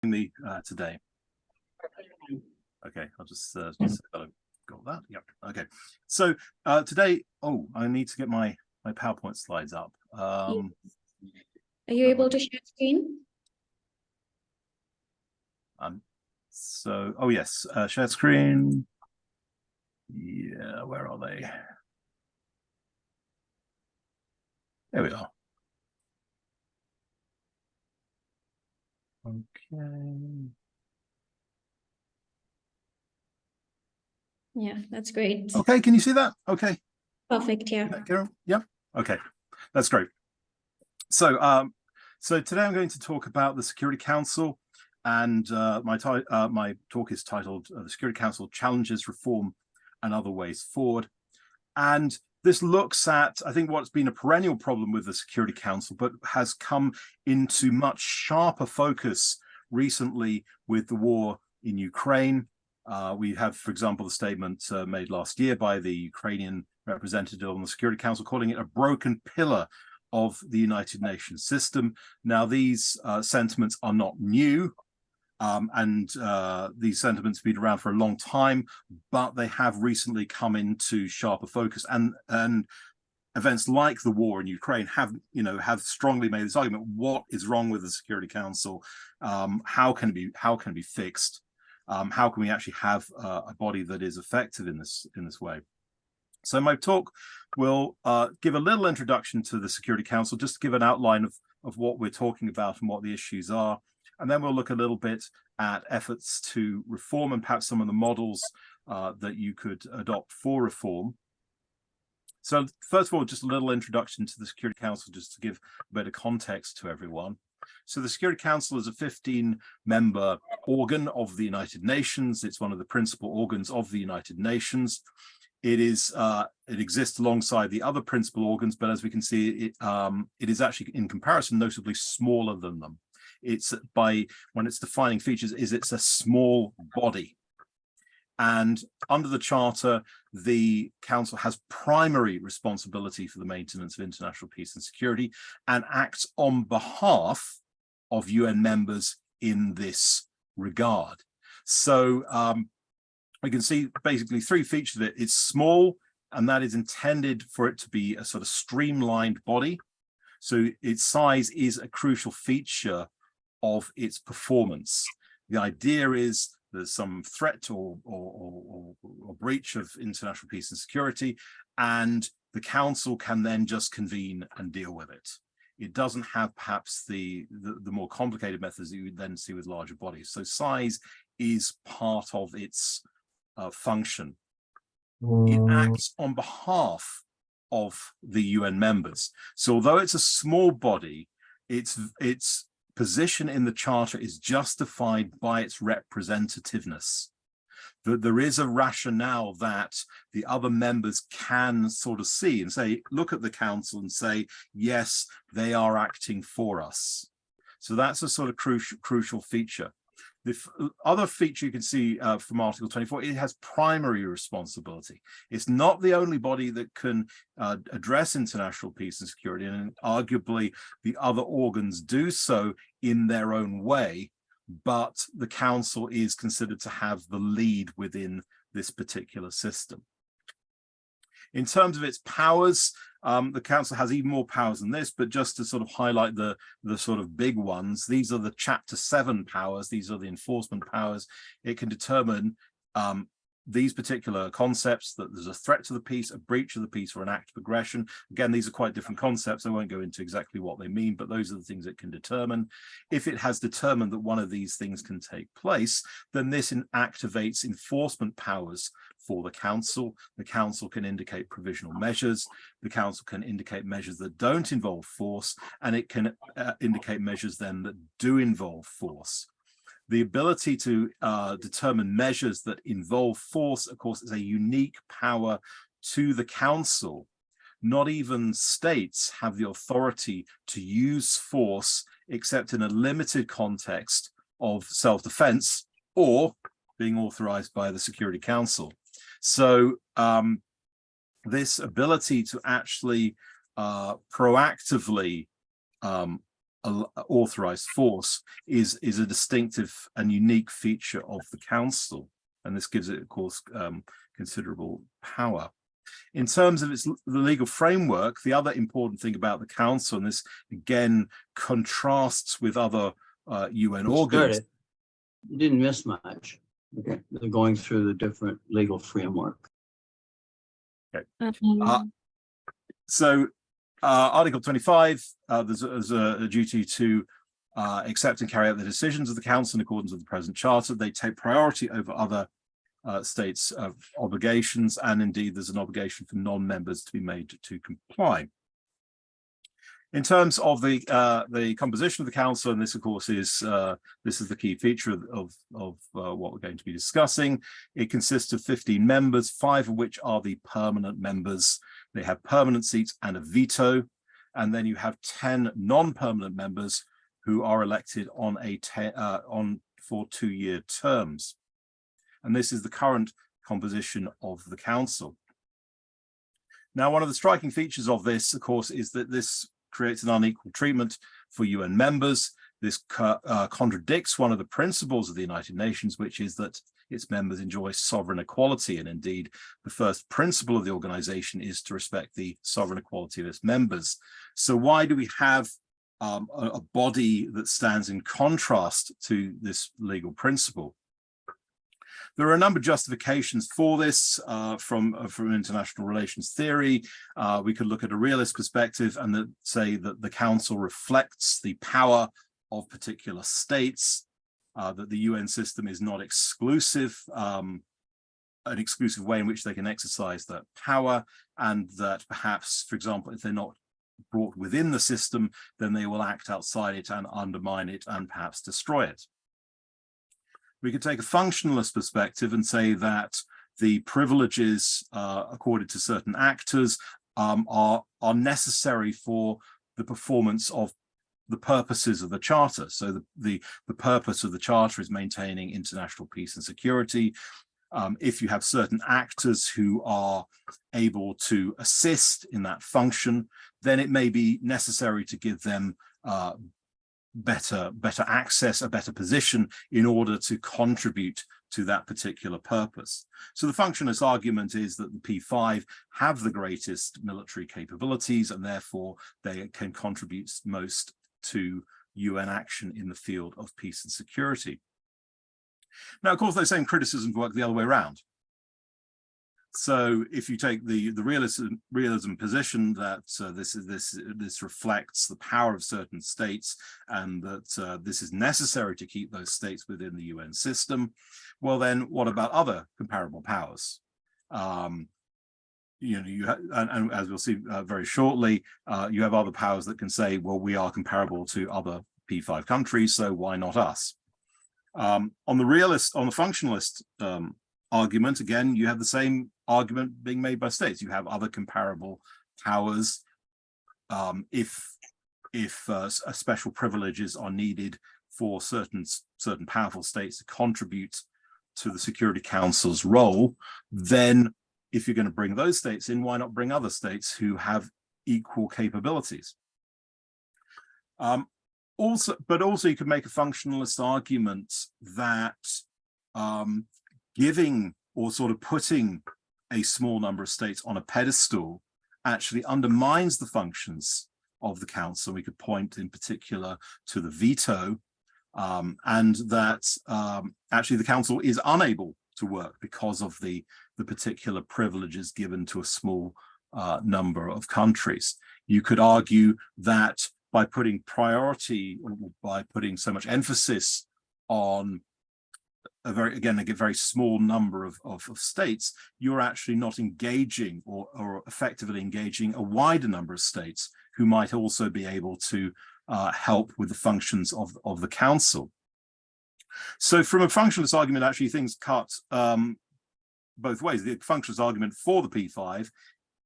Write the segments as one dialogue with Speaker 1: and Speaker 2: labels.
Speaker 1: me today. Okay, I'll just got that. Yep. Okay. So today, I need to get my PowerPoint slides up.
Speaker 2: Are you able to share screen?
Speaker 1: Yes, share screen. Yeah, where are they? There we are. Okay.
Speaker 2: Yeah, that's great.
Speaker 1: Okay, can you see that? Okay.
Speaker 2: Perfect, yeah.
Speaker 1: Yeah. Okay, that's great. So today I'm going to talk about the Security Council, and my talk is titled "The Security Council Challenges Reform and Other Ways Forward." And this looks at, I think, what's been a perennial problem with the Security Council, but has come into much sharper focus recently with the war in Ukraine. We have, for example, the statement made last year by the Ukrainian representative on the Security Council, calling it a broken pillar of the United Nations system. Now, these sentiments are not new, and these sentiments have been around for a long time, but they have recently come into sharper focus, and events like the war in Ukraine have strongly made this argument: what is wrong with the Security Council? How can it be fixed? How can we actually have a body that is effective in this way? So my talk will give a little introduction to the Security Council, just to give an outline of what we're talking about and what the issues are. And then we'll look a little bit at efforts to reform and perhaps some of the models that you could adopt for reform. So first of all, just a little introduction to the Security Council, just to give a bit of context to everyone. So the Security Council is a 15-member organ of the United Nations. It's one of the principal organs of the United Nations. It exists alongside the other principal organs, but as we can see, it is actually, in comparison, notably smaller than them. When its defining features is it's a small body. And under the Charter, the Council has primary responsibility for the maintenance of international peace and security, and acts on behalf of UN members in this regard. So we can see basically three features of it. It's small, and that is intended for it to be a sort of streamlined body. So its size is a crucial feature of its performance. The idea is there's some threat or breach of international peace and security, and the Council can then just convene and deal with it. It doesn't have perhaps the more complicated methods that you would then see with larger bodies. So size is part of its function. It acts on behalf of the UN members. So although it's a small body, its position in the Charter is justified by its representativeness. That there is a rationale that the other members can sort of see and say, look at the Council and say, yes, they are acting for us. So that's a sort of crucial feature. The other feature you can see from Article 24, it has primary responsibility. It's not the only body that can address international peace and security, and arguably the other organs do so in their own way, but the Council is considered to have the lead within this particular system. In terms of its powers, the Council has even more powers than this, but just to sort of highlight the sort of big ones, these are the Chapter 7 powers. These are the enforcement powers. It can determine these particular concepts, that there's a threat to the peace, a breach of the peace, or an act of aggression. Again, these are quite different concepts. I won't go into exactly what they mean, but those are the things it can determine. If it has determined that one of these things can take place, then this activates enforcement powers for the Council. The Council can indicate provisional measures. The Council can indicate measures that don't involve force, and it can indicate measures then that do involve force. The ability to determine measures that involve force, of course, is a unique power to the Council. Not even states have the authority to use force except in a limited context of self-defense or being authorized by the Security Council. So this ability to actually proactively authorised force is a distinctive and unique feature of the council, and this gives it, of course, considerable power. In terms of the legal framework, the other important thing about the council, and this again contrasts with other UN organs.
Speaker 3: You didn't miss much. Okay. They're going through the different legal framework.
Speaker 1: Okay. So Article 25, there's a duty to accept and carry out the decisions of the council in accordance with the present charter. They take priority over other states' obligations, and indeed there's an obligation for non-members to be made to comply. In terms of the composition of the council, and this of course is the key feature of what we're going to be discussing. It consists of 15 members, 5 of which are the permanent members. They have permanent seats and a veto, and then you have 10 non-permanent members who are elected on for 2-year terms. And this is the current composition of the council. Now, one of the striking features of this, of course, is that this creates an unequal treatment for UN members. This contradicts one of the principles of the United Nations, which is that its members enjoy sovereign equality. And indeed, the first principle of the organization is to respect the sovereign equality of its members. So why do we have a body that stands in contrast to this legal principle? There are a number of justifications for this from international relations theory. We could look at a realist perspective and say that the council reflects the power of particular states, that the UN system is not exclusive, an exclusive way in which they can exercise that power, and that perhaps, for example, if they're not brought within the system, then they will act outside it and undermine it and perhaps destroy it. We could take a functionalist perspective and say that the privileges accorded to certain actors are necessary for the performance of the purposes of the Charter. So the purpose of the Charter is maintaining international peace and security. If you have certain actors who are able to assist in that function, then it may be necessary to give them better access, a better position in order to contribute to that particular purpose. So the functionalist argument is that the P5 have the greatest military capabilities and therefore they can contribute most to UN action in the field of peace and security. Now, of course, those same criticisms work the other way around. So if you take the realism position that this reflects the power of certain states and that this is necessary to keep those states within the UN system, well then what about other comparable powers? And as we'll see very shortly, you have other powers that can say, well, we are comparable to other P5 countries, so why not us? On the functionalist argument, again, you have the same argument being made by states. You have other comparable powers if special privileges are needed for certain powerful states to contribute to the Security Council's role. Then if you're going to bring those states in, why not bring other states who have equal capabilities? Also you could make a functionalist argument that giving or sort of putting a small number of states on a pedestal actually undermines the functions of the council. We could point in particular to the veto, and that actually the council is unable to work because of the particular privileges given to a small number of countries. You could argue that by putting priority, or by putting so much emphasis on a very small number of states, you're actually not engaging or effectively engaging a wider number of states who might also be able to help with the functions of the council. So from a functionalist argument, actually things cut both ways. The functionalist argument for the P5,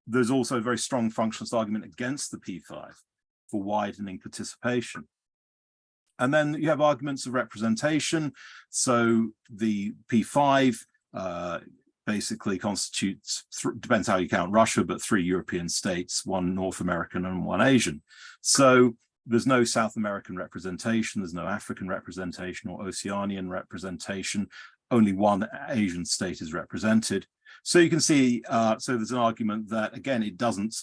Speaker 1: there's also a very strong functionalist argument against the P5 for widening participation. And then you have arguments of representation. So the P5 basically constitutes, depends how you count Russia, but 3 European states, 1 North American and 1 Asian. So There's no South American representation, there's no African representation or Oceanian representation. Only one Asian state is represented. So you can see, so there's an argument that, again, it doesn't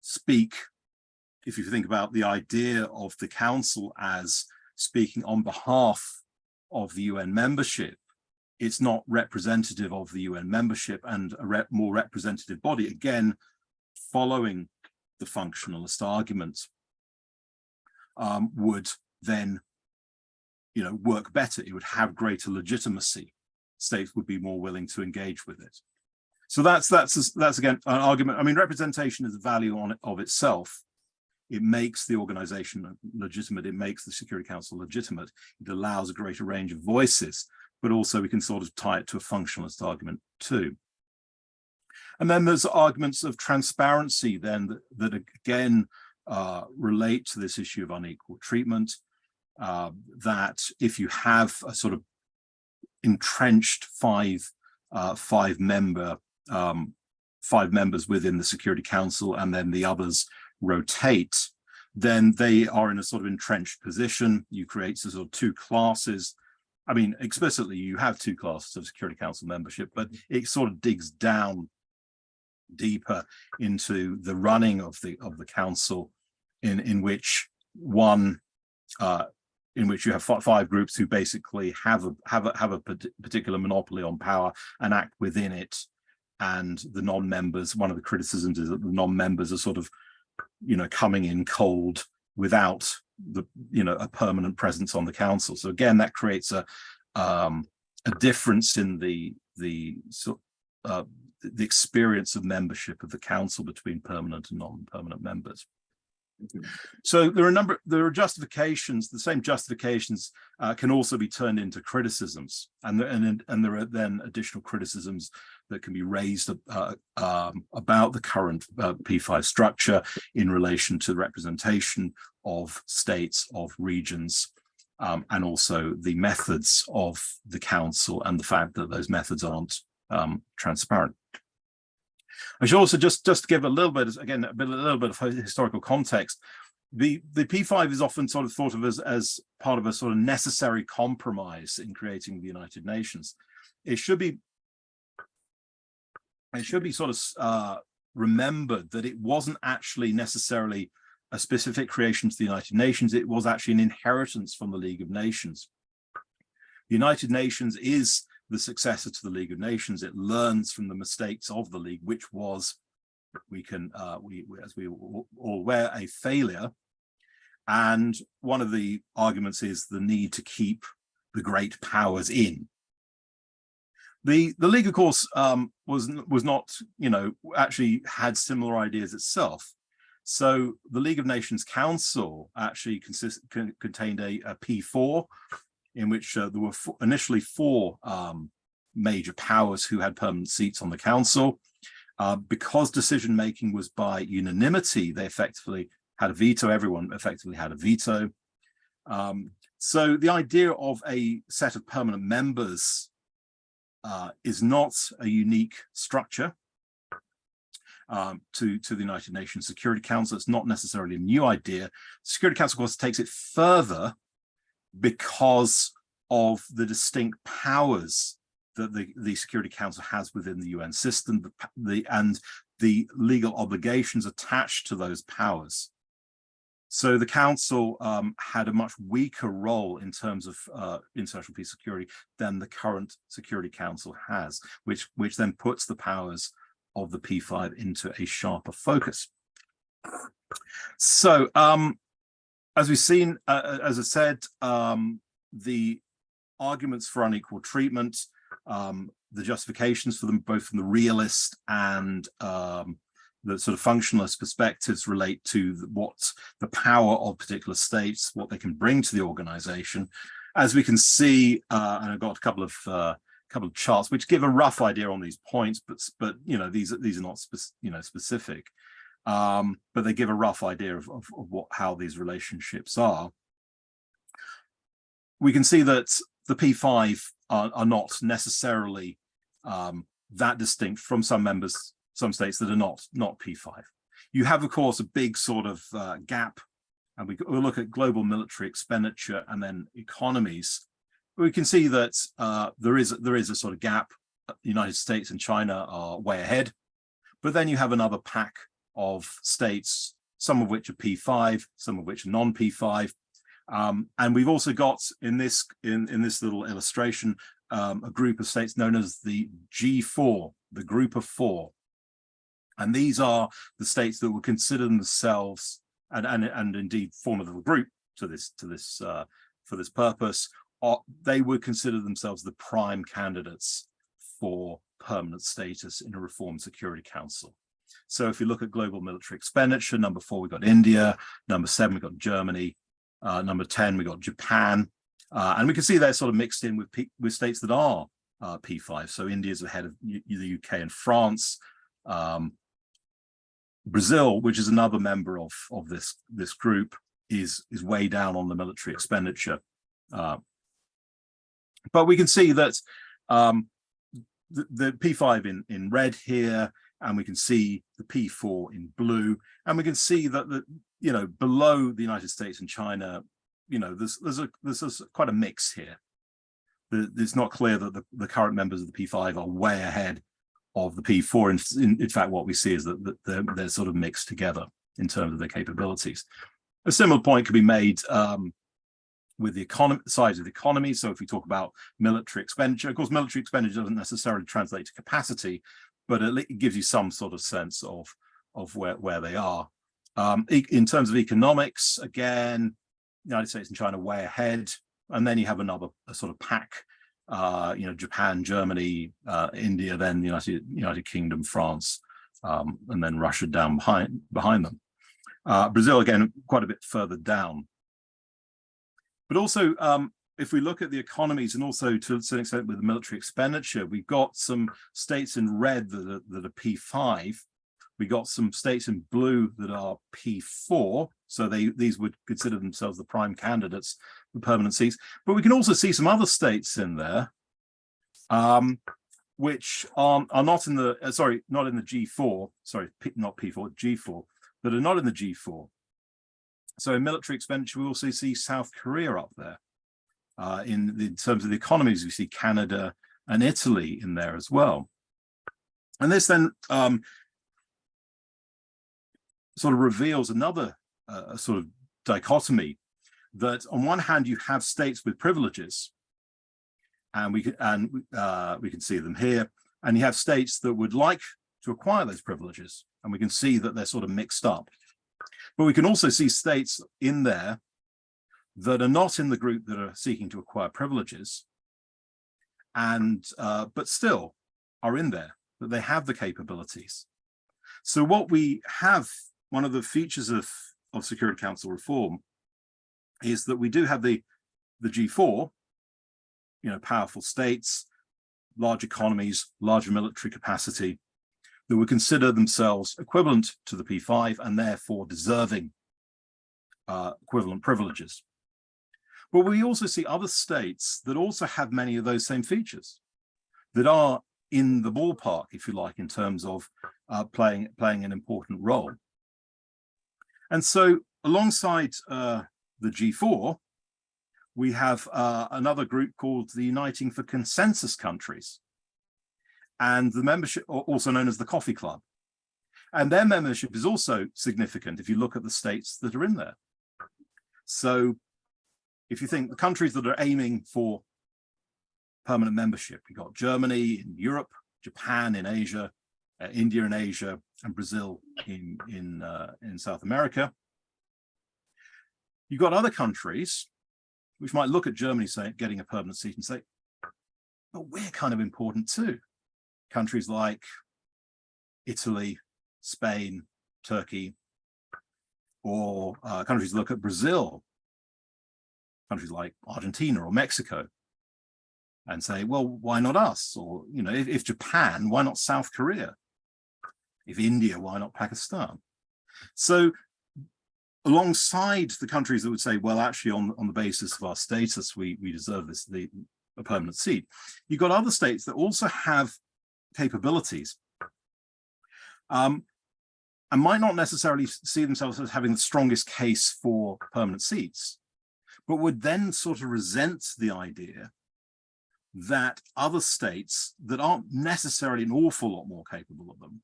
Speaker 1: speak, if you think about the idea of the council as speaking on behalf of the UN membership, it's not representative of the UN membership, and a more representative body, again, following the functionalist argument, would then, work better. It would have greater legitimacy. States would be more willing to engage with it. So that's again an argument. I mean, representation is a value of itself. It makes the organization legitimate. It makes the Security Council legitimate. It allows a greater range of voices, but also we can sort of tie it to a functionalist argument too. And then there's arguments of transparency then that again relate to this issue of unequal treatment, that if you have a sort of entrenched five members within the Security Council, and then the others rotate, then they are in a sort of entrenched position. You create sort of two classes. I mean, explicitly, you have two classes of Security Council membership, but it sort of digs down deeper into the running of the council, in which you have five groups who basically have a particular monopoly on power and act within it, and the non-members. One of the criticisms is that the non-members are sort of, coming in cold without a permanent presence on the council. So again, that creates a difference in the experience of membership of the council between permanent and non-permanent members. So there are justifications. The same justifications can also be turned into criticisms, and there are then additional criticisms that can be raised about the current P5 structure in relation to the representation of states, of regions, and also the methods of the council, and the fact that those methods aren't transparent. I should also just give a little bit, again, a little bit of historical context. The P5 is often sort of thought of as part of a sort of necessary compromise in creating the United Nations. It should be sort of remembered that it wasn't actually necessarily a specific creation to the United Nations. It was actually an inheritance from the League of Nations. The United Nations is the successor to the League of Nations. It learns from the mistakes of the League, which was, as we all aware, a failure. And one of the arguments is the need to keep the great powers in. The League, of course, was not, actually had similar ideas itself. So the League of Nations Council actually contained a P4, in which there were initially four major powers who had permanent seats on the council. Because decision-making was by unanimity, they effectively had a veto. Everyone effectively had a veto. So the idea of a set of permanent members is not a unique structure to the United Nations Security Council. It's not necessarily a new idea. The Security Council, of course, takes it further because of the distinct powers that the Security Council has within the UN system, and the legal obligations attached to those powers. So the Council had a much weaker role in terms of international peace and security than the current Security Council has, which then puts the powers of the P5 into a sharper focus. So as we've seen, as I said, the arguments for unequal treatment, the justifications for them, both from the realist and the sort of functionalist perspectives, relate to what the power of particular states, what they can bring to the organization. As we can see, and I've got a couple of charts which give a rough idea on these points, but these are not specific, but they give a rough idea of how these relationships are. We can see that the P5 are not necessarily that distinct from some states that are not P5. You have, of course, a big sort of gap and we'll look at global military expenditure and then economies, we can see that there is a sort of gap. The United States and China are way ahead, but then you have another pack of states, some of which are P5, some of which are non-P5. And we've also got in this little illustration a group of states known as the G4, the group of four. And these are the states that would consider themselves and indeed form a little group for this purpose. They would consider themselves the prime candidates for permanent status in a reformed Security Council. So if you look at global military expenditure, number 4, we've got India, number 7, we've got Germany, number 10, we've got Japan, and we can see they're sort of mixed in with states that are P5. So India's ahead of the UK and France. Brazil, which is another member of this group, is way down on the military expenditure. But we can see that the P5 in red here, and we can see the P4 in blue, and we can see that below the United States and China, there's quite a mix here. It's not clear that the current members of the P5 are way ahead of the P4. In fact, what we see is that they're sort of mixed together in terms of their capabilities. A similar point could be made with the size of the economy. So if we talk about military expenditure, of course, military expenditure doesn't necessarily translate to capacity, but it gives you some sort of sense of where they are. In terms of economics, again, United States and China way ahead, and then you have a sort of pack, Japan, Germany, India, then the United Kingdom, France, and then Russia down behind them. Brazil, again, quite a bit further down. But also, if we look at the economies and also to some extent with the military expenditure, we've got some states in red that are P5. We got some states in blue that are P4. So these would consider themselves the prime candidates for permanent seats. But we can also see some other states in there, which are not in the, not in the G4, not P4, G4, that are not in the G4. So in military expenditure, we also see South Korea up there. In terms of the economies, we see Canada and Italy in there as well. And this then sort of reveals another sort of dichotomy, that on one hand you have states with privileges, and we can see them here, and you have states that would like to acquire those privileges, and we can see that they're sort of mixed up. But we can also see states in there that are not in the group that are seeking to acquire privileges, and but still are in there, that they have the capabilities. So what we have, one of the features of Security Council reform, is that we do have the G4, powerful states, large economies, larger military capacity, that would consider themselves equivalent to the P5 and therefore deserving equivalent privileges. But we also see other states that also have many of those same features, that are in the ballpark, if you like, in terms of playing an important role. And so alongside the G4, we have another group called the Uniting for Consensus Countries. And the membership, also known as the Coffee Club. And their membership is also significant if you look at the states that are in there. So if you think the countries that are aiming for permanent membership, you've got Germany in Europe, Japan in Asia, India in Asia, and Brazil in South America. You've got other countries which might look at Germany saying, getting a permanent seat and say, but we're kind of important too. Countries like Italy, Spain, Turkey, or countries look at Brazil, countries like Argentina or Mexico, and say, well, why not us? Or, if Japan, why not South Korea? If India, why not Pakistan? So alongside the countries that would say, well, actually on the basis of our status, we deserve a permanent seat, you've got other states that also have capabilities. and might not necessarily see themselves as having the strongest case for permanent seats, but would then sort of resent the idea that other states that aren't necessarily an awful lot more capable of them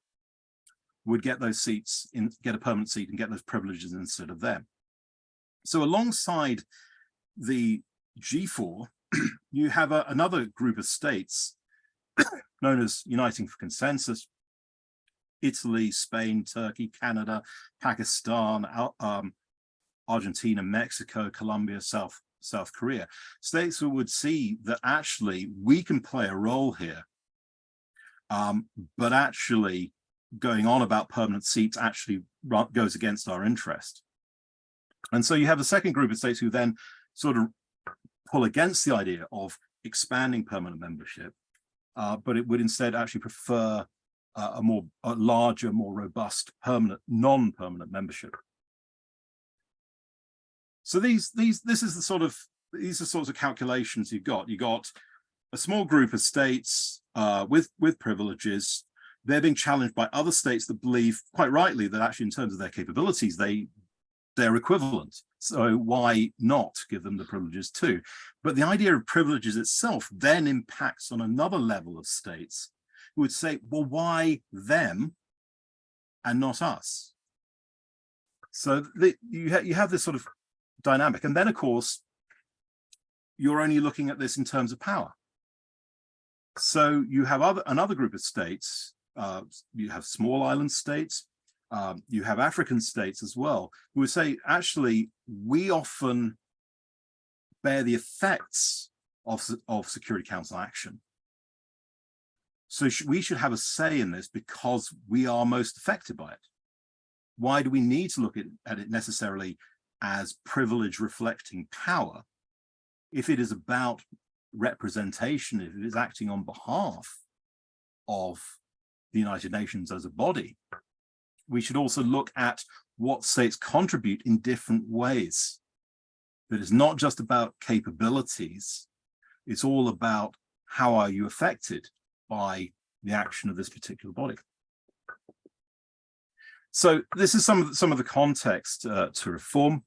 Speaker 1: would get those seats, get a permanent seat and get those privileges instead of them. So alongside the G4, you have another group of states known as Uniting for Consensus: Italy, Spain, Turkey, Canada, Pakistan, Argentina, Mexico, Colombia, South Korea. States who would see that actually we can play a role here, but actually going on about permanent seats actually goes against our interest. And so you have a second group of states who then sort of pull against the idea of expanding permanent membership, but it would instead actually prefer a larger, more robust non-permanent membership. So these are sorts of calculations you've got. You got a small group of states with privileges. They're being challenged by other states that believe, quite rightly, that actually in terms of their capabilities, they're equivalent. So why not give them the privileges too? But the idea of privileges itself then impacts on another level of states who would say, well, why them and not us? So you have this sort of dynamic. And then, of course, you're only looking at this in terms of power. So you have another group of states. You have small island states. You have African states as well, who would say, actually, we often bear the effects of Security Council action. So we should have a say in this because we are most affected by it. Why do we need to look at it necessarily as privilege reflecting power if it is about representation, if it is acting on behalf of the United Nations as a body? We should also look at what states contribute in different ways. That is not just about capabilities, it's all about how are you affected by the action of this particular body. So this is some of the context to reform.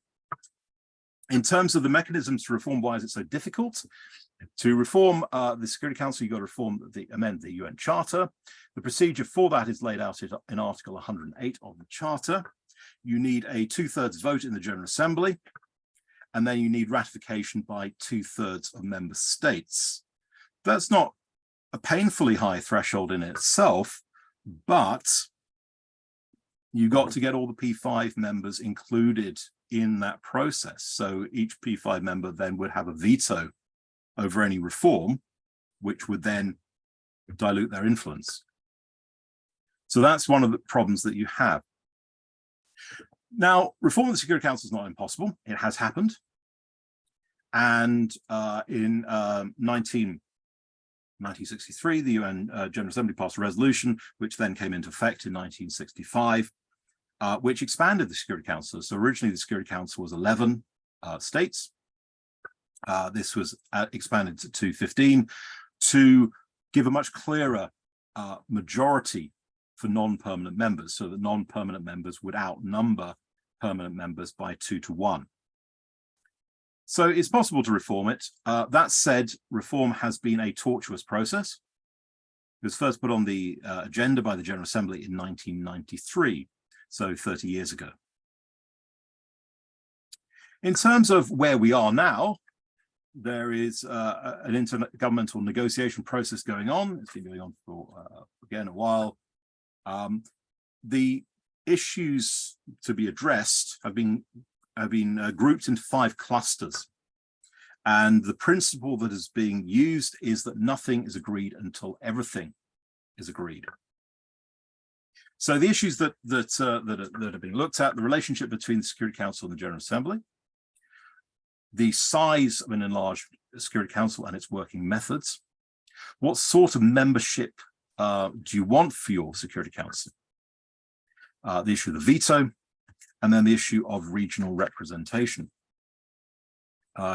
Speaker 1: In terms of the mechanisms to reform, why is it so difficult? To reform the Security Council, you've got to amend the UN Charter. The procedure for that is laid out in Article 108 of the Charter. You need a 2/3 vote in the General Assembly, and then you need ratification by 2/3 of member states. That's not a painfully high threshold in itself, but you got to get all the P5 members included in that process. So each P5 member then would have a veto over any reform, which would then dilute their influence. So that's one of the problems that you have. Now, reform of the Security Council is not impossible. It has happened. And in 1963, the UN General Assembly passed a resolution, which then came into effect in 1965, which expanded the Security Council. So originally, the Security Council was 11 states. This was expanded to 15 to give a much clearer majority for non-permanent members, so that non-permanent members would outnumber permanent members by 2 to 1. So it's possible to reform it. That said, reform has been a tortuous process. It was first put on the agenda by the General Assembly in 1993, so 30 years ago. In terms of where we are now, there is an intergovernmental negotiation process going on. It's been going on for, again, a while. The issues to be addressed have been grouped into 5 clusters. And the principle that is being used is that nothing is agreed until everything is agreed. So the issues that are being looked at: the relationship between the Security Council and the General Assembly, the size of an enlarged Security Council and its working methods, what sort of membership do you want for your Security Council, the issue of the veto, and then the issue of regional representation.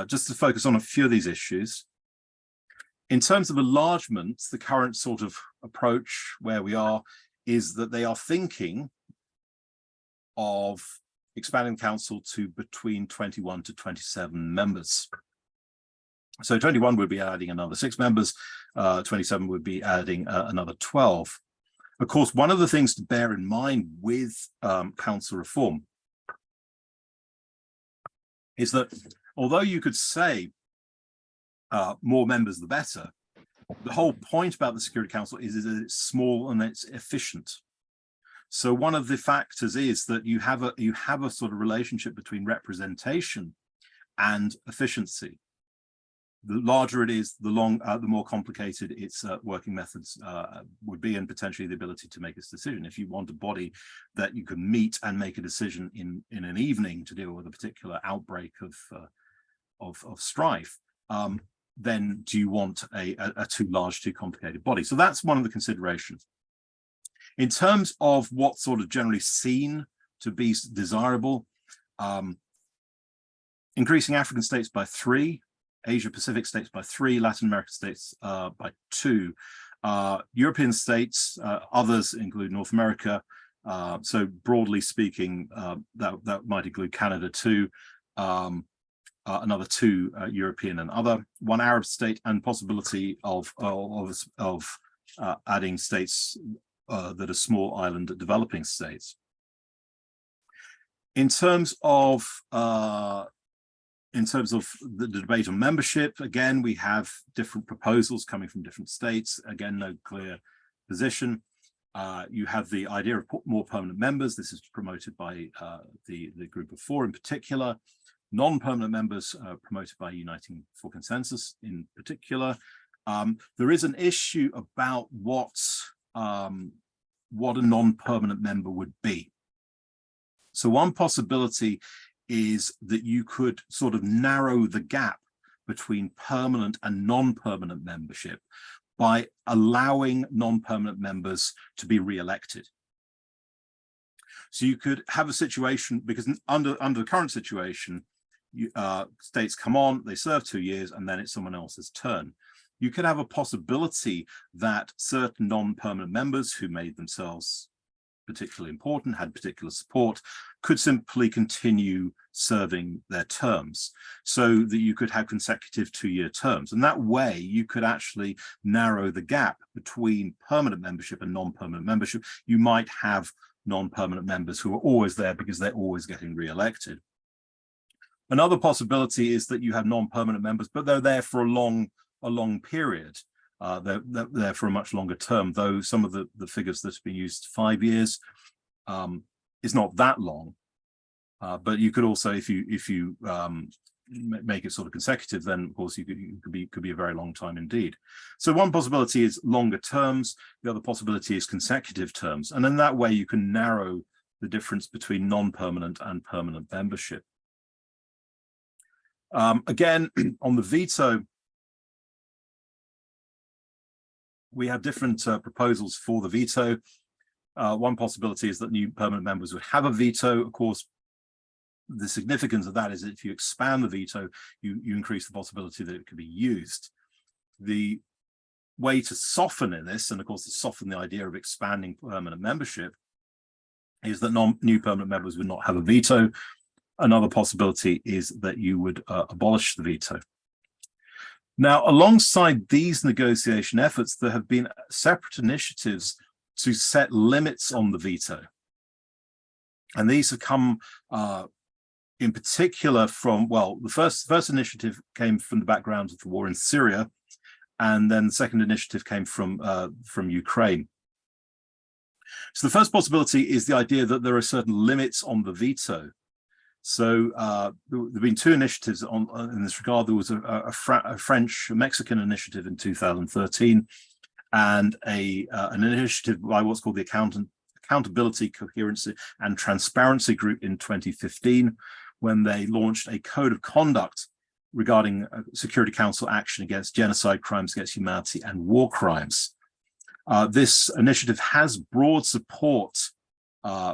Speaker 1: Just to focus on a few of these issues. In terms of enlargement, the current sort of approach where we are is that they are thinking of expanding the council to between 21 to 27 members. So 21 would be adding another 6 members, 27 would be adding another 12. Of course, one of the things to bear in mind with council reform is that although you could say more members the better, the whole point about the Security Council is that it's small and it's efficient. So one of the factors is that you have a sort of relationship between representation and efficiency. The larger it is, the more complicated its working methods would be, and potentially the ability to make this decision. If you want a body that you can meet and make a decision in an evening to deal with a particular outbreak of strife, then do you want a too large, too complicated body? So that's one of the considerations. In terms of what's sort of generally seen to be desirable, increasing African states by 3, Asia Pacific states by 3, Latin American states by 2, European states, others include North America. So broadly speaking, that might include Canada too, another 2 European and other, 1 Arab state, and possibility of adding states that are small island developing states. In terms of the debate on membership, again, we have different proposals coming from different states. Again, no clear position. You have the idea of more permanent members. This is promoted by the Group of 4 in particular. Non-permanent members promoted by Uniting for Consensus in particular. There is an issue about what a non-permanent member would be. So one possibility is that you could sort of narrow the gap between permanent and non-permanent membership by allowing non-permanent members to be re-elected. So you could have a situation, because under the current situation, states come on, they serve 2 years, and then it's someone else's turn. You could have a possibility that certain non-permanent members who made themselves particularly important, had particular support, could simply continue serving their terms, so that you could have consecutive 2-year terms. And that way you could actually narrow the gap between permanent membership and non-permanent membership. You might have non-permanent members who are always there because they're always getting re-elected. Another possibility is that you have non-permanent members, but they're there for a long period. They're there for a much longer term, though some of the figures that have been used, 5 years, is not that long. But you could also, if you make it sort of consecutive, then of course you could be a very long time indeed. So one possibility is longer terms. The other possibility is consecutive terms, and in that way you can narrow the difference between non-permanent and permanent membership. Again, on the veto, we have different proposals for the veto. One possibility is that new permanent members would have a veto. Of course, the significance of that is that if you expand the veto, you increase the possibility that it could be used. The way to soften in this, and of course to soften the idea of expanding permanent membership, is that new permanent members would not have a veto. Another possibility is that you would abolish the veto. Now, alongside these negotiation efforts, there have been separate initiatives to set limits on the veto. And these have come in particular from, well, the first initiative came from the background of the war in Syria, and then the second initiative came from Ukraine. So the first possibility is the idea that there are certain limits on the veto. So there have been 2 initiatives in this regard. There was a French-Mexican initiative in 2013, and an initiative by what's called the Accountability, Coherency and Transparency Group in 2015, when they launched a code of conduct regarding Security Council action against genocide, crimes against humanity, and war crimes. This initiative has broad support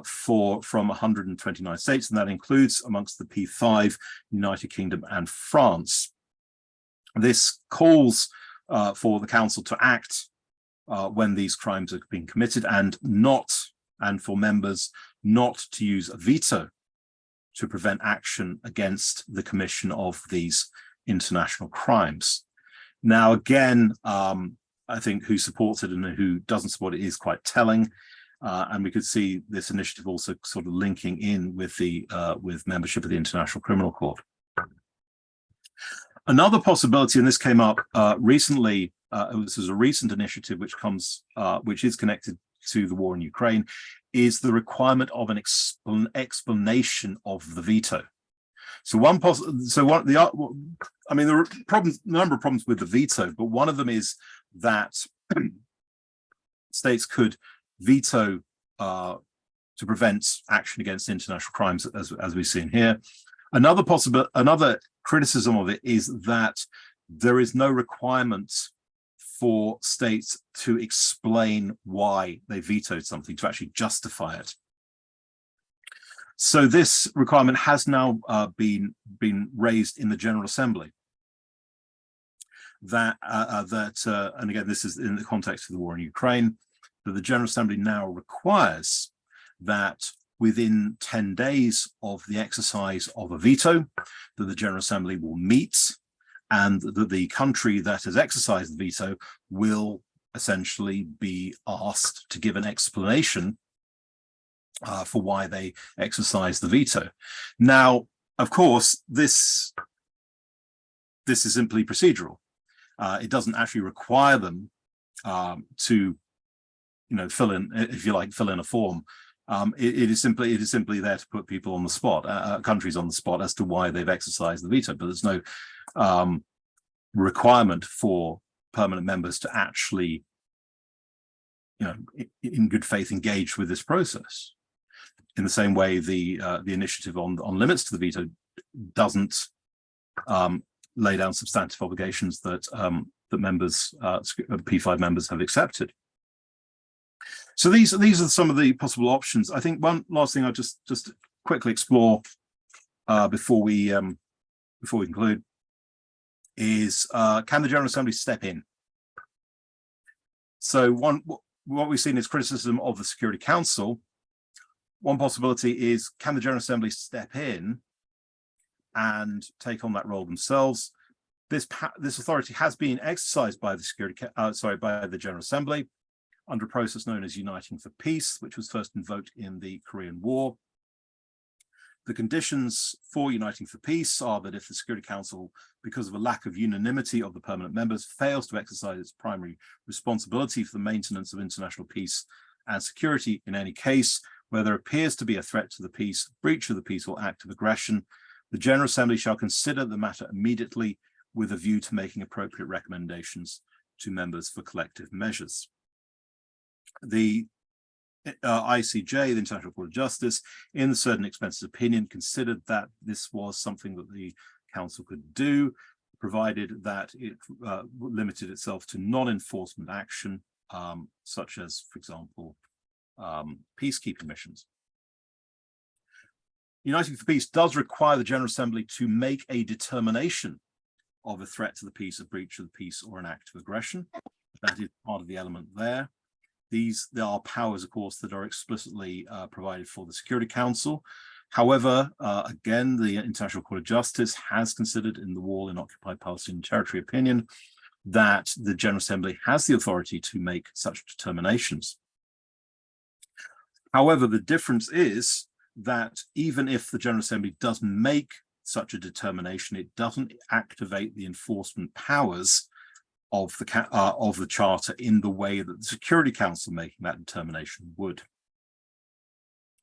Speaker 1: from 129 states, and that includes amongst the P5, United Kingdom and France. This calls for the Council to act when these crimes have been committed, and for members not to use a veto to prevent action against the commission of these international crimes. Now, again, I think who supports it and who doesn't support it is quite telling. And we could see this initiative also sort of linking in with the with membership of the International Criminal Court. Another possibility, and this came up recently, this is a recent initiative which is connected to the war in Ukraine, is the requirement of an explanation of the veto. So there are a number of problems with the veto, but one of them is that states could veto to prevent action against international crimes, as we've seen here. Another criticism of it is that there is no requirement for states to explain why they vetoed something, to actually justify it. So this requirement has now been raised in the General Assembly. And again, this is in the context of the war in Ukraine, that the General Assembly now requires that within 10 days of the exercise of a veto, that the General Assembly will meet, and that the country that has exercised the veto will essentially be asked to give an explanation for why they exercised the veto. Now, of course, this is simply procedural. It doesn't actually require them to, fill in, if you like, fill in a form. It is simply there to put people on the spot, countries on the spot as to why they've exercised the veto. But there's no requirement for permanent members to actually, in good faith, engage with this process. In the same way, the initiative on limits to the veto doesn't lay down substantive obligations that that members, P5 members, have accepted. So these are some of the possible options. I think one last thing I'll just quickly explore before we conclude is can the General Assembly step in? So what we've seen is criticism of the Security Council. One possibility is, can the General Assembly step in and take on that role themselves? This authority has been exercised by the by the General Assembly under a process known as Uniting for Peace, which was first invoked in the Korean War. The conditions for Uniting for Peace are that if the Security Council, because of a lack of unanimity of the permanent members, fails to exercise its primary responsibility for the maintenance of international peace and security in any case where there appears to be a threat to the peace, breach of the peace, or act of aggression, the General Assembly shall consider the matter immediately with a view to making appropriate recommendations to members for collective measures. The ICJ, the International Court of Justice, in the certain expenses opinion, considered that this was something that the Council could do, provided that it limited itself to non-enforcement action, such as, for example, peacekeeping missions. Uniting for Peace does require the General Assembly to make a determination of a threat to the peace, a breach of the peace, or an act of aggression. That is part of the element there. There are powers, of course, that are explicitly provided for the Security Council. However, again, the International Court of Justice has considered in the War in Occupied Palestinian Territory opinion that the General Assembly has the authority to make such determinations. However, the difference is that even if the General Assembly does make such a determination, it doesn't activate the enforcement powers of the Charter in the way that the Security Council making that determination would.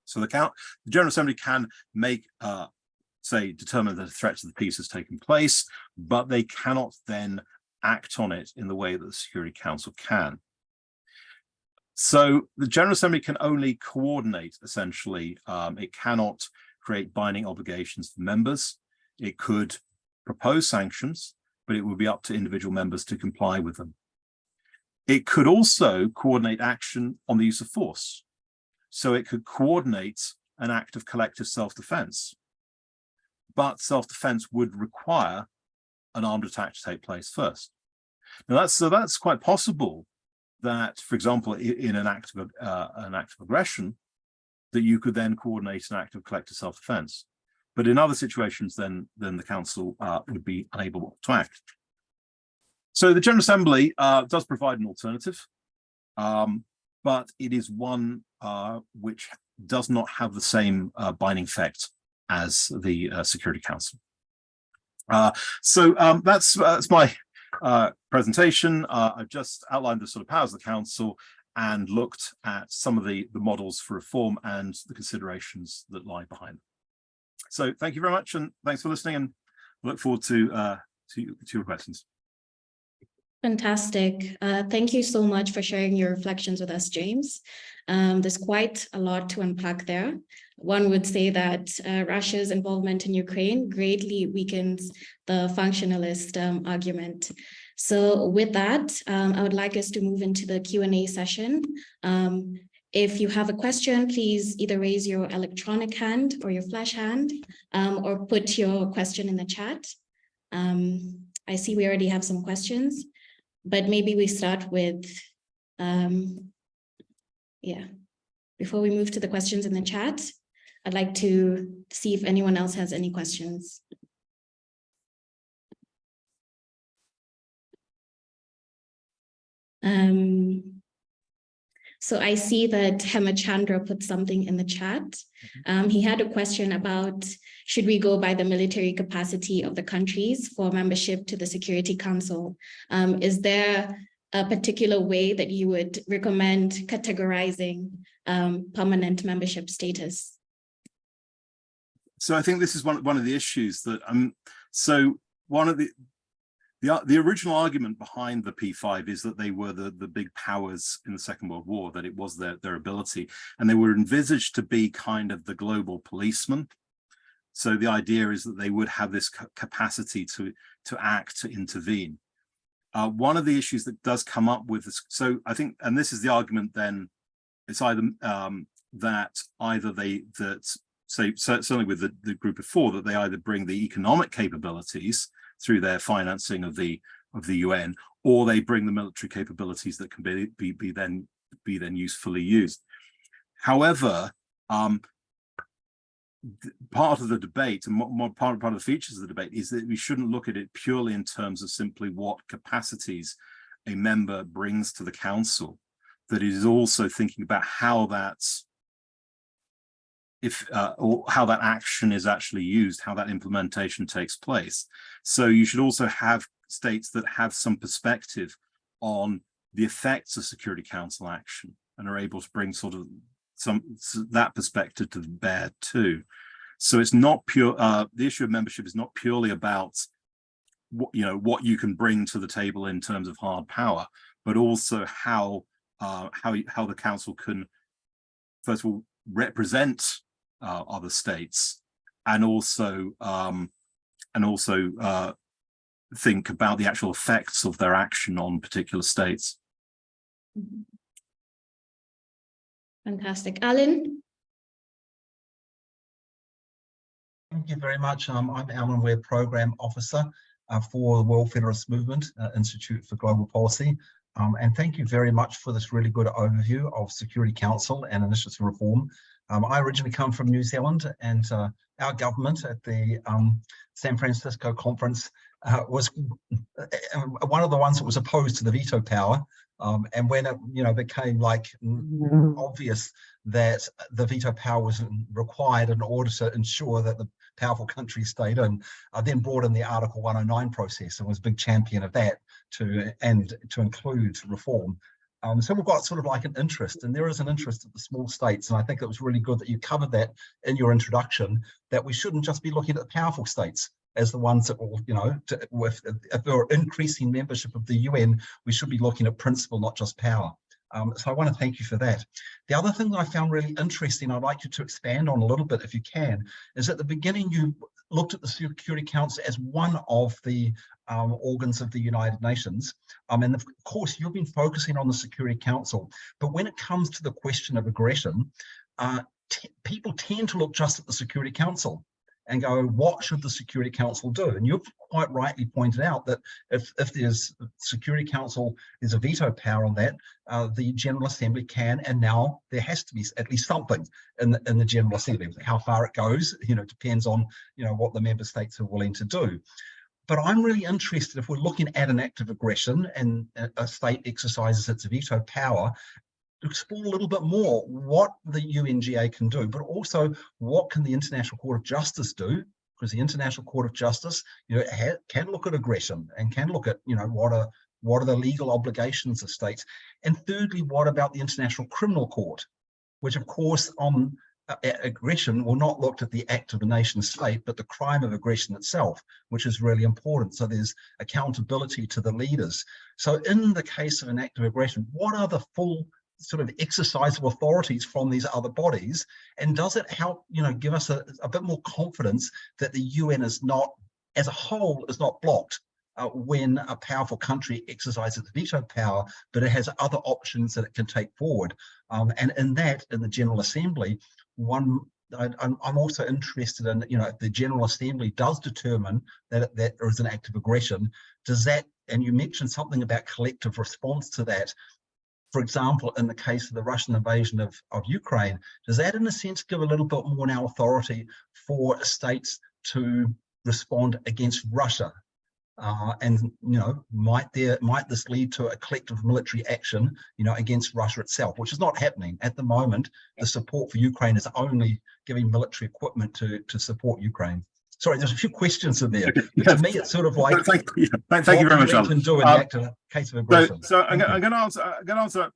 Speaker 1: So the General Assembly can make, determine that a threat to the peace has taken place, but they cannot then act on it in the way that the Security Council can. So the General Assembly can only coordinate, essentially. It cannot create binding obligations for members. It could propose sanctions, but it would be up to individual members to comply with them. It could also coordinate action on the use of force. So it could coordinate an act of collective self-defense, but self-defense would require an armed attack to take place first. Now that's quite possible that, for example, in an act of aggression, that you could then coordinate an act of collective self-defense. But in other situations, then the council would be unable to act. So the General Assembly does provide an alternative, but it is one which does not have the same binding effect as the Security Council. So that's my presentation. I've just outlined the sort of powers of the council and looked at some of the models for reform and the considerations that lie behind them. So thank you very much, and thanks for listening, and look forward to your questions.
Speaker 2: Fantastic. Thank you so much for sharing your reflections with us, James. There's quite a lot to unpack there. One would say that Russia's involvement in Ukraine greatly weakens the functionalist argument. So with that, I would like us to move into the Q&A session. If you have a question, please either raise your electronic hand or your flash hand, or put your question in the chat. I see we already have some questions, but maybe we start with, before we move to the questions in the chat, I'd like to see if anyone else has any questions. So I see that Hemachandra put something in the chat. He had a question about, should we go by the military capacity of the countries for membership to the Security Council? Is there a particular way that you would recommend categorizing permanent membership status?
Speaker 1: So I think this is one of the issues that so one of the original argument behind the P5 is that they were the big powers in the Second World War, that it was their ability, and they were envisaged to be kind of the global policeman. So the idea is that they would have this capacity to act, to intervene. One of the issues that does come up with this, so I think, and this is the argument then, it's either certainly with the group of four, that they either bring the economic capabilities through their financing of the UN, or they bring the military capabilities that can be then usefully used. However, part of the debate, and part of the features of the debate, is that we shouldn't look at it purely in terms of simply what capacities a member brings to the council, that it is also thinking about how that's or how that action is actually used, how that implementation takes place. So you should also have states that have some perspective on the effects of Security Council action and are able to bring sort of that perspective to bear too. So it's not pure. The issue of membership is not purely about what you can bring to the table in terms of hard power, but also how the council can, first of all, represent other states, and also think about the actual effects of their action on particular states.
Speaker 2: Fantastic. Alan?
Speaker 4: Thank you very much. I'm Alan Ware, Program Officer for the World Federalist Movement Institute for Global Policy. And thank you very much for this really good overview of Security Council and initiatives for reform. I originally come from New Zealand, and our government at the San Francisco conference was one of the ones that was opposed to the veto power. And when it became like obvious that the veto power was required in order to ensure that the powerful countries stayed in, I then brought in the Article 109 process and was a big champion of that to include reform. So we've got sort of like an interest, and there is an interest at the small states, and I think it was really good that you covered that in your introduction, that we shouldn't just be looking at the powerful states as the ones that will, if we're increasing membership of the UN, we should be looking at principle, not just power. So I want to thank you for that. The other thing that I found really interesting, I'd like you to expand on a little bit if you can, is at the beginning you looked at the Security Council as one of the organs of the United Nations. And of course, you've been focusing on the Security Council, but when it comes to the question of aggression, people tend to look just at the Security Council. and go, what should the Security Council do? And you've quite rightly pointed out that if there's Security Council, there's a veto power on that, the General Assembly can, and now there has to be at least something in the General Assembly. How far it goes, depends on, what the member states are willing to do. But I'm really interested, if we're looking at an act of aggression and a state exercises its veto power, to explore a little bit more what the UNGA can do, but also what can the International Court of Justice do? Because the International Court of Justice, can look at aggression and can look at, what are the legal obligations of states. And thirdly, what about the International Criminal Court, which of course on aggression will not look at the act of a nation state, but the crime of aggression itself, which is really important. So there's accountability to the leaders. So in the case of an act of aggression, what are the full sort of exercise of authorities from these other bodies, and does it help give us a bit more confidence that the UN is not, as a whole, is not blocked when a powerful country exercises veto power, but it has other options that it can take forward. And in the General Assembly, I'm also interested in, if the General Assembly does determine that there is an act of aggression, does that, and you mentioned something about collective response to that, for example, in the case of the Russian invasion of Ukraine, does that in a sense give a little bit more now authority for states to respond against Russia? And might this lead to a collective military action, against Russia itself, which is not happening at the moment. The support for Ukraine is only giving military equipment to support Ukraine. Sorry, there's a few questions in there. But to me, it's sort of like,
Speaker 1: thank you very much,
Speaker 4: Alan. Can do in the case of aggression.
Speaker 1: So I'm going to answer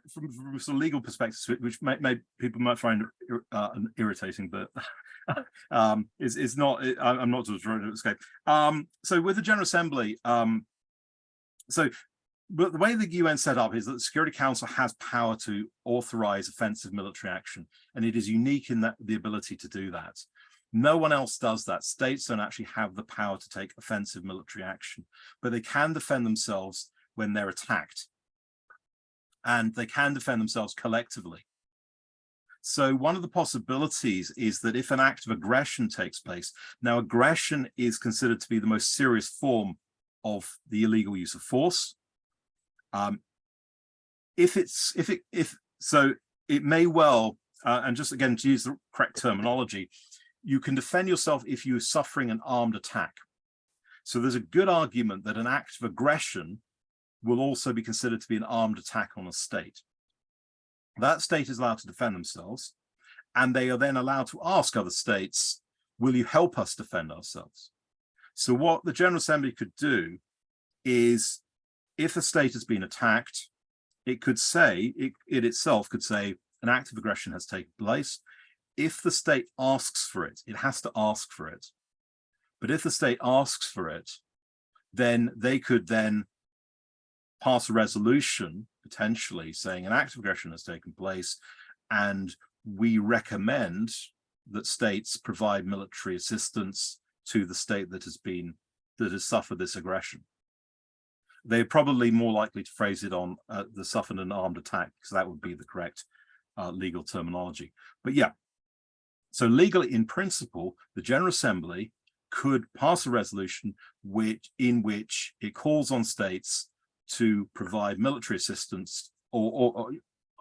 Speaker 1: from sort of legal perspective, which people might find irritating, but is not. I'm not sort of trying to escape. So with the General Assembly, but the way the UN set up is that the Security Council has power to authorize offensive military action, and it is unique in that the ability to do that. No one else does that. States don't actually have the power to take offensive military action, but they can defend themselves when they're attacked, and they can defend themselves collectively. So one of the possibilities is that if an act of aggression takes place, now aggression is considered to be the most serious form of the illegal use of force. So it may well, and just again to use the correct terminology, you can defend yourself if you're suffering an armed attack. So there's a good argument that an act of aggression will also be considered to be an armed attack on a state. That state is allowed to defend themselves, and they are then allowed to ask other states, will you help us defend ourselves? So what the General Assembly could do is, if a state has been attacked, it could say, it itself could say, an act of aggression has taken place. If the state asks for it, it has to ask for it. But if the state asks for it, then they could then pass a resolution, potentially saying an act of aggression has taken place, and we recommend that states provide military assistance to the state that has suffered this aggression. They're probably more likely to phrase it on the suffered an armed attack, because that would be the correct legal terminology. But yeah, so legally, in principle, the General Assembly could pass a resolution in which it calls on states to provide military assistance, or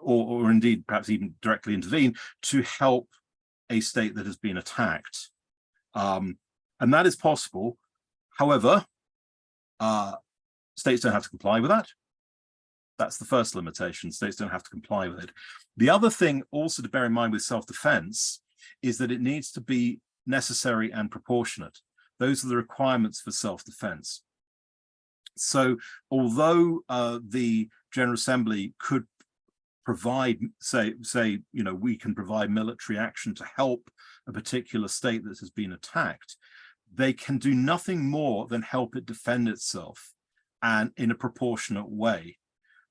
Speaker 1: indeed perhaps even directly intervene to help a state that has been attacked. And that is possible. However, states don't have to comply with that. That's the first limitation. States don't have to comply with it. The other thing also to bear in mind with self-defense is that it needs to be necessary and proportionate. Those are the requirements for self-defense. So although the General Assembly could provide, say, we can provide military action to help a particular state that has been attacked, they can do nothing more than help it defend itself, and in a proportionate way.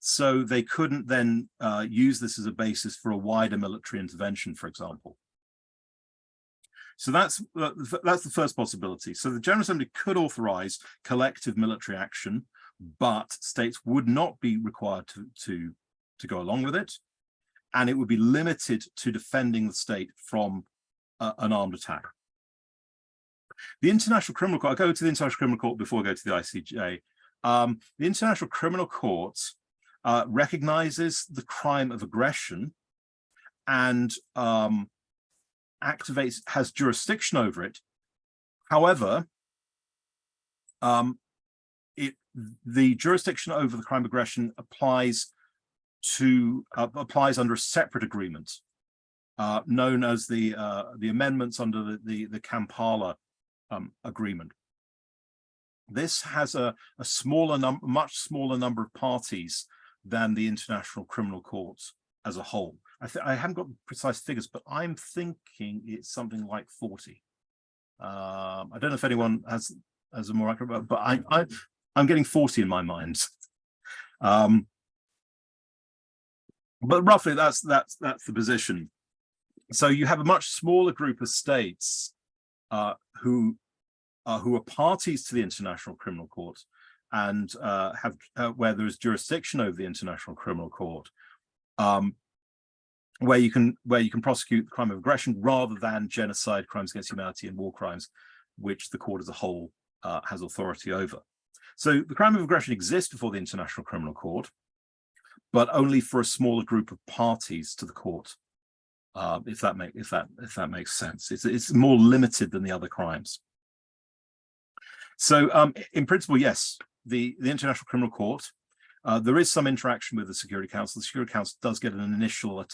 Speaker 1: So they couldn't then use this as a basis for a wider military intervention, for example. So that's the first possibility. So the General Assembly could authorize collective military action, but states would not be required to go along with it, and it would be limited to defending the state from an armed attack. The International Criminal Court, I'll go to the International Criminal Court before I go to the ICJ. The International Criminal Court recognizes the crime of aggression and has jurisdiction over it. However, the jurisdiction over the crime of aggression applies under a separate agreement known as the amendments under the Kampala agreement. This has a much smaller number of parties than the International Criminal Court as a whole. I haven't got precise figures, but I'm thinking it's something like 40. I don't know if anyone has a more accurate, but I'm getting 40 in my mind. But roughly that's the position. So you have a much smaller group of states who are parties to the International Criminal Court and have where there is jurisdiction over the International Criminal Court, where you can prosecute the crime of aggression rather than genocide, crimes against humanity, and war crimes, which the court as a whole has authority over. So the crime of aggression exists before the International Criminal Court, but only for a smaller group of parties to the court. If that makes sense, it's more limited than the other crimes. So in principle, yes, the International Criminal Court, there is some interaction with the Security Council. The Security Council does get an initial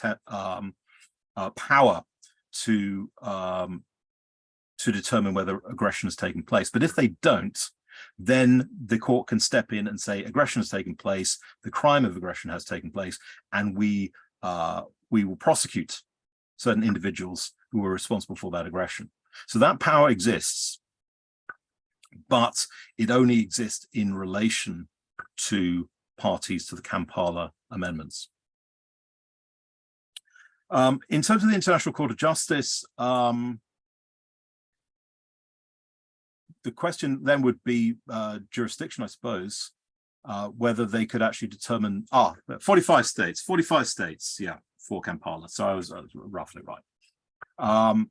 Speaker 1: power to determine whether aggression has taken place. But if they don't, then the court can step in and say aggression has taken place, the crime of aggression has taken place, and we will prosecute certain individuals who were responsible for that aggression. So that power exists, but it only exists in relation to parties to the Kampala amendments. In terms of the International Court of Justice, the question then would be jurisdiction, I suppose, whether they could actually determine 45 states, yeah, for Kampala. So I was roughly right. I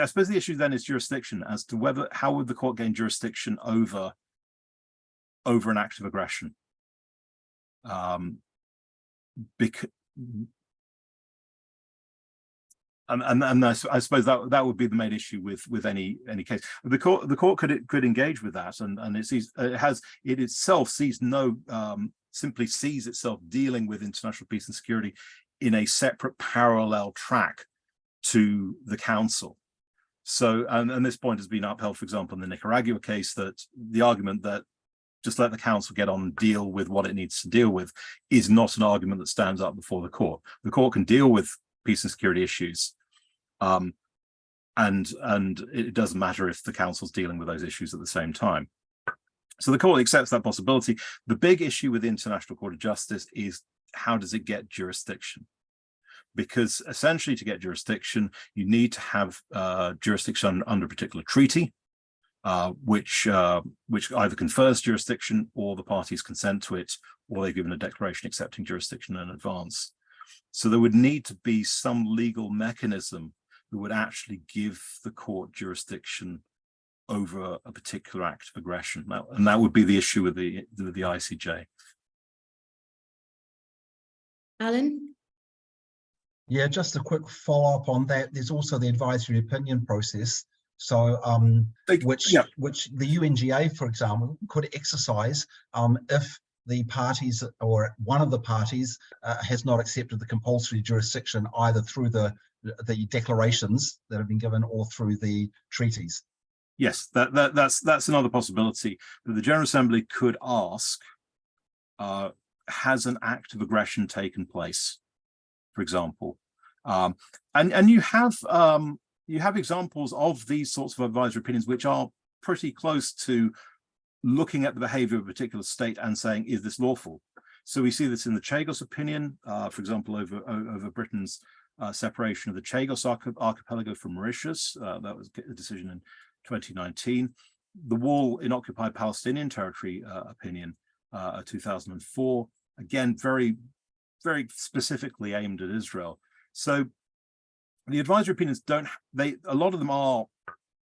Speaker 1: suppose the issue then is jurisdiction as to how would the court gain jurisdiction over an act of aggression. And I suppose that would be the main issue with any case. The court could engage with that, and it itself simply sees itself dealing with international peace and security in a separate parallel track to the council. So, and this point has been upheld, for example, in the Nicaragua case, that the argument that just let the council get on and deal with what it needs to deal with is not an argument that stands up before the court. The court can deal with peace and security issues, and it doesn't matter if the council's dealing with those issues at the same time. So the court accepts that possibility. The big issue with the International Court of Justice is, how does it get jurisdiction? Because essentially, to get jurisdiction, you need to have jurisdiction under a particular treaty, which either confers jurisdiction, or the parties consent to it, or they've given a declaration accepting jurisdiction in advance. So there would need to be some legal mechanism that would actually give the court jurisdiction over a particular act of aggression. And that would be the issue with the ICJ.
Speaker 2: Alan?
Speaker 4: Yeah, just a quick follow-up on that. There's also the advisory opinion process. So which the UNGA, for example, could exercise if the parties or one of the parties has not accepted the compulsory jurisdiction, either through the declarations that have been given or through the treaties.
Speaker 1: Yes, that's another possibility that the General Assembly could ask, has an act of aggression taken place, for example? And you have examples of these sorts of advisory opinions which are pretty close to looking at the behavior of a particular state and saying, is this lawful? So we see this in the Chagos opinion, for example, over Britain's separation of the Chagos archipelago from Mauritius. That was a decision in 2019. The wall in occupied Palestinian territory opinion, 2004, again, very, very specifically aimed at Israel. So The advisory opinions don't, a lot of them are,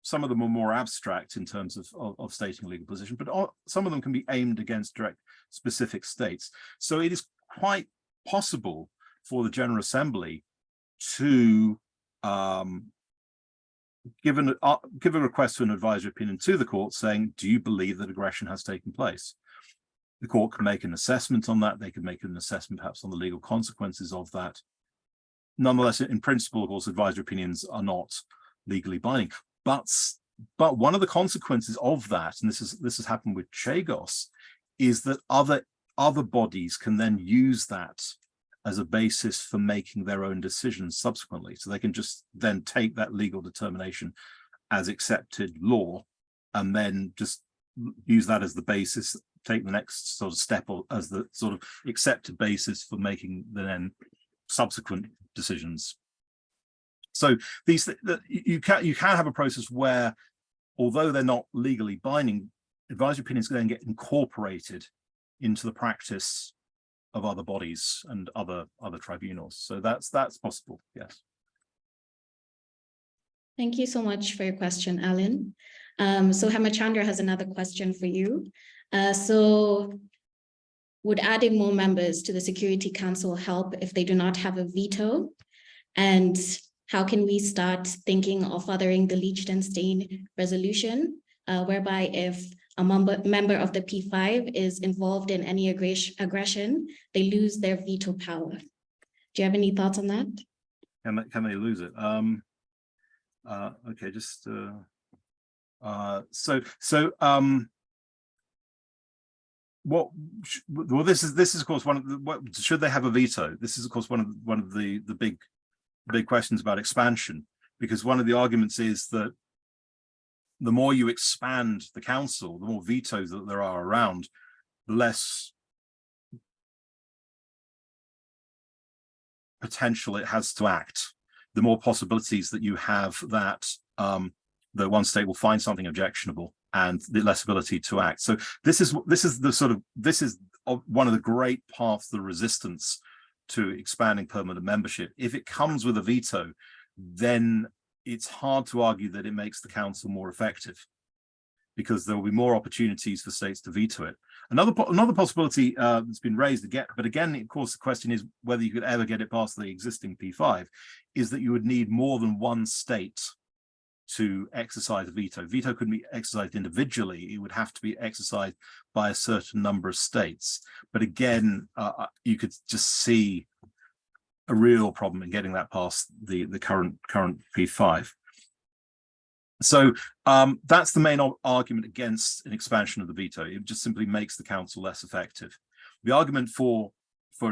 Speaker 1: some of them are more abstract in terms of stating a legal position, but some of them can be aimed against direct specific states. So it is quite possible for the General Assembly to give a request for an advisory opinion to the court saying, do you believe that aggression has taken place? The court can make an assessment on that. They can make an assessment perhaps on the legal consequences of that. Nonetheless, in principle, of course, advisory opinions are not legally binding. But one of the consequences of that, and this has happened with Chagos, is that other bodies can then use that as a basis for making their own decisions subsequently. So they can just then take that legal determination as accepted law and then just use that as the basis, take the next sort of step or as the sort of accepted basis for making the then subsequent decisions. So you can have a process where, although they're not legally binding, advisory opinions then get incorporated into the practice of other bodies and other tribunals. So that's possible, yes.
Speaker 2: Thank you so much for your question, Alan. So Hemachandra has another question for you. So would adding more members to the Security Council help if they do not have a veto? And how can we start thinking of furthering the Liechtenstein resolution, whereby if a member of the P5 is involved in any aggression, they lose their veto power? Do you have any thoughts on that?
Speaker 1: Can they lose it? Okay, just well, this is of course one of the, should they have a veto? This is of course one of the big questions about expansion, because one of the arguments is that the more you expand the council, the more vetoes that there are around, the less potential it has to act, the more possibilities that you have that the one state will find something objectionable, and the less ability to act. So this is one of the great paths of the resistance to expanding permanent membership. If it comes with a veto, then it's hard to argue that it makes the council more effective, because there will be more opportunities for states to veto it. Another possibility that's been raised again, but again, of course, the question is whether you could ever get it past the existing P5, is that you would need more than one state to exercise a veto. Veto couldn't be exercised individually. It would have to be exercised by a certain number of states. But again, you could just see a real problem in getting that past the current P5. So that's the main argument against an expansion of the veto. It just simply makes the council less effective. The argument for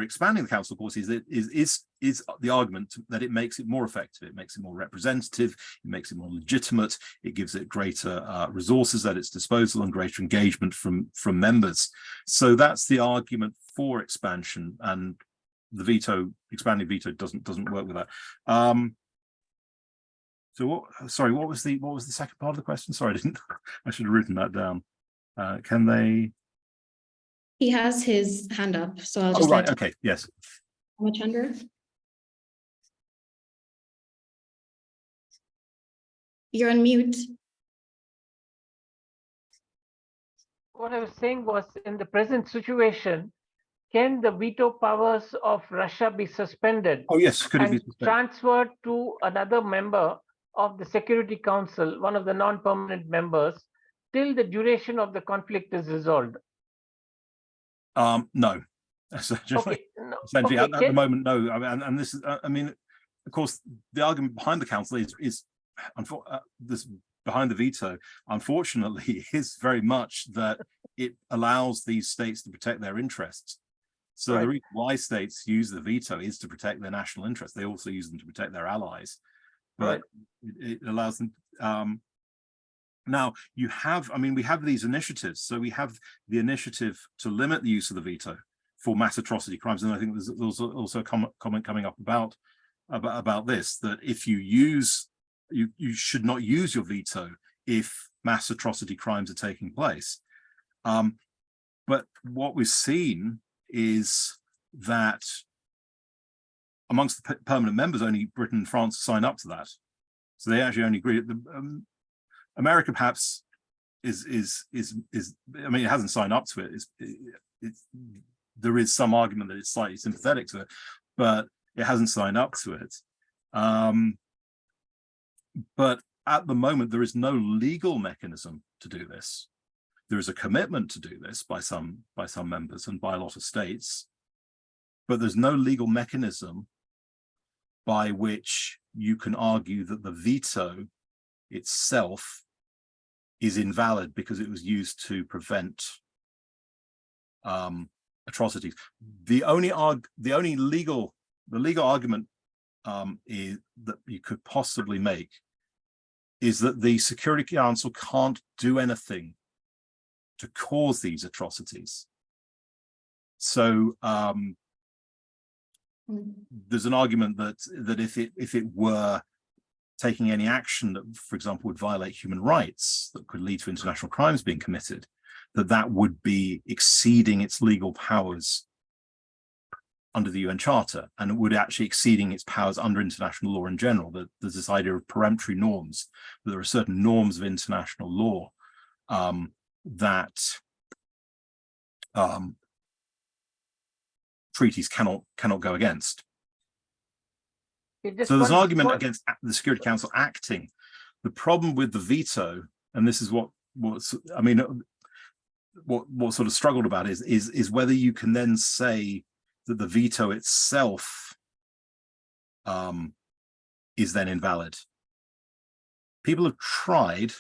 Speaker 1: expanding the council, of course, is the argument that it makes it more effective. It makes it more representative. It makes it more legitimate. It gives it greater resources at its disposal and greater engagement from members. So that's the argument for expansion, and the veto, expanding veto, doesn't work with that. So what was the second part of the question? Sorry, I should have written that down. Can they?
Speaker 2: He has his hand up, so I'll just
Speaker 1: right, okay, yes.
Speaker 2: Hemachandra? You're on mute.
Speaker 5: What I was saying was, in the present situation, can the veto powers of Russia be suspended?
Speaker 1: Oh yes, could it be
Speaker 5: and
Speaker 1: suspended?
Speaker 5: transferred to another member of the Security Council, one of the non-permanent members, till the duration of the conflict is resolved?
Speaker 1: No. Essentially,
Speaker 5: Okay,
Speaker 1: at the moment, no. And this is, I mean, of course, the argument behind the council is this behind the veto, unfortunately, is very much that it allows these states to protect their interests. So
Speaker 5: Right.
Speaker 1: the reason why states use the veto is to protect their national interests. They also use them to protect their allies, but it allows them. Now you have, I mean, we have these initiatives. So we have the initiative to limit the use of the veto for mass atrocity crimes, and I think there's also a comment coming up about this, that if you use, you should not use your veto if mass atrocity crimes are taking place. But what we've seen is that amongst the permanent members, only Britain and France sign up to that. So they actually only agree. America perhaps is I mean, it hasn't signed up to it. There is some argument that it's slightly sympathetic to it, but it hasn't signed up to it. But at the moment, there is no legal mechanism to do this. There is a commitment to do this by some members and by a lot of states, but there's no legal mechanism by which you can argue that the veto itself is invalid because it was used to prevent atrocities. The legal argument is that you could possibly make is that the Security Council can't do anything to cause these atrocities. So there's an argument that if it were taking any action that, for example, would violate human rights, that could lead to international crimes being committed, that would be exceeding its legal powers under the UN Charter, and it would actually exceeding its powers under international law in general. That there's this idea of peremptory norms, that there are certain norms of international law that treaties cannot go against. So there's an argument against the Security Council acting. The problem with the veto, and this is what sort of struggled about is whether you can then say that the veto itself is then invalid. People have tried,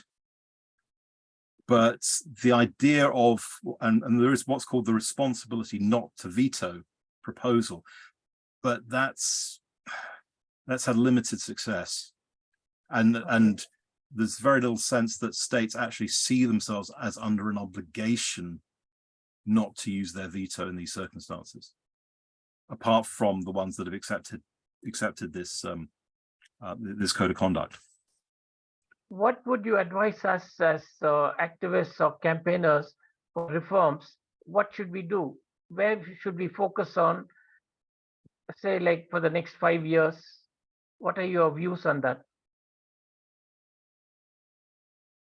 Speaker 1: but the idea of, and there is what's called the responsibility not to veto proposal, but that's had limited success. And there's very little sense that states actually see themselves as under an obligation not to use their veto in these circumstances, apart from the ones that have accepted this this code of conduct.
Speaker 5: What would you advise us as activists or campaigners for reforms? What should we do? Where should we focus on, say, like for the next 5 years? What are your views on that?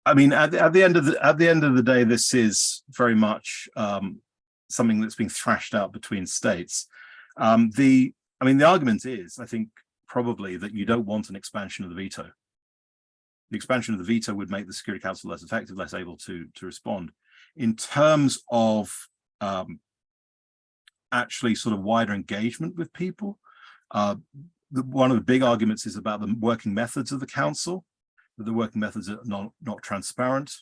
Speaker 1: I mean, at the end of the day, this is very much something that's being thrashed out between states. The argument is, I think, probably that you don't want an expansion of the veto. The expansion of the veto would make the Security Council less effective, less able to respond. In terms of actually sort of wider engagement with people, one of the big arguments is about the working methods of the council. That the working methods are not transparent.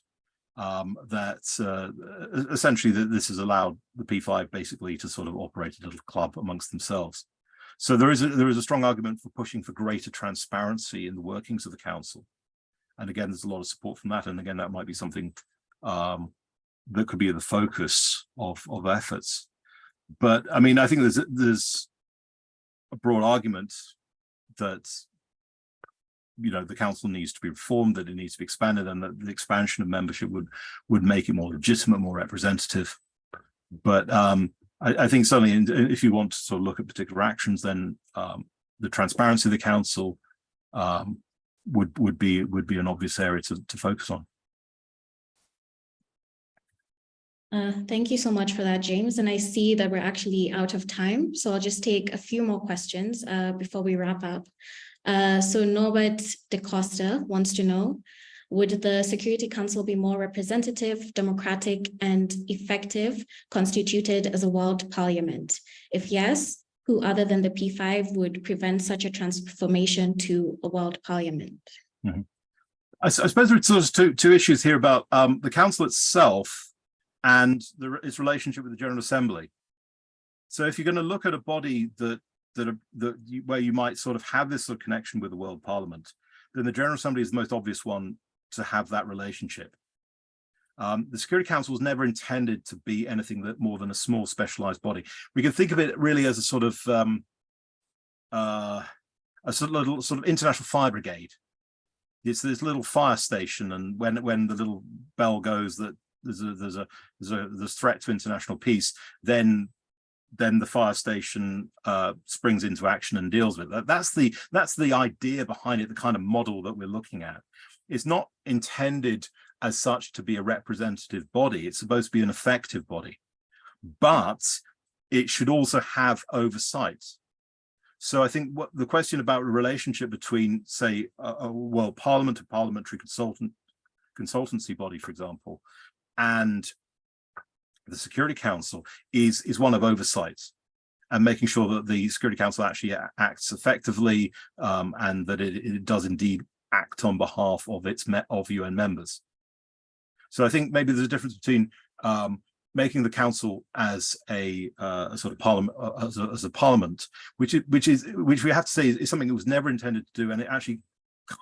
Speaker 1: Essentially that this has allowed the P5 basically to sort of operate a little club amongst themselves. So there is a strong argument for pushing for greater transparency in the workings of the council. And again, there's a lot of support from that. And again, that might be something that could be the focus of efforts. But I mean, I think there's a broad argument that, you know, the council needs to be reformed, that it needs to be expanded, and that the expansion of membership would make it more legitimate, more representative. But I think certainly, if you want to sort of look at particular actions, then the transparency of the council would be an obvious area to focus on.
Speaker 2: Thank you so much for that, James. And I see that we're actually out of time, so I'll just take a few more questions before we wrap up. So Norbert De Costa wants to know, would the Security Council be more representative, democratic, and effective, constituted as a world parliament? If yes, who other than the P5 would prevent such a transformation to a world parliament?
Speaker 1: Mm-hmm. I suppose there's sort of two issues here about the council itself and its relationship with the General Assembly. So if you're going to look at a body where you might sort of have this sort of connection with the World Parliament, then the General Assembly is the most obvious one to have that relationship. The Security Council was never intended to be anything more than a small specialized body. We can think of it really as a sort of little sort of international fire brigade. It's this little fire station, and when the little bell goes that there's threat to international peace, then then the fire station springs into action and deals with it. That's the idea behind it, the kind of model that we're looking at. It's not intended as such to be a representative body. It's supposed to be an effective body, but it should also have oversight. So I think what the question about the relationship between, say, well, Parliament, a parliamentary consultancy body, for example, and the Security Council is one of oversight and making sure that the Security Council actually acts effectively, and that it does indeed act on behalf of of UN members. So I think maybe there's a difference between making the council as a sort of parliament, as a parliament, which we have to say is something that was never intended to do, and it actually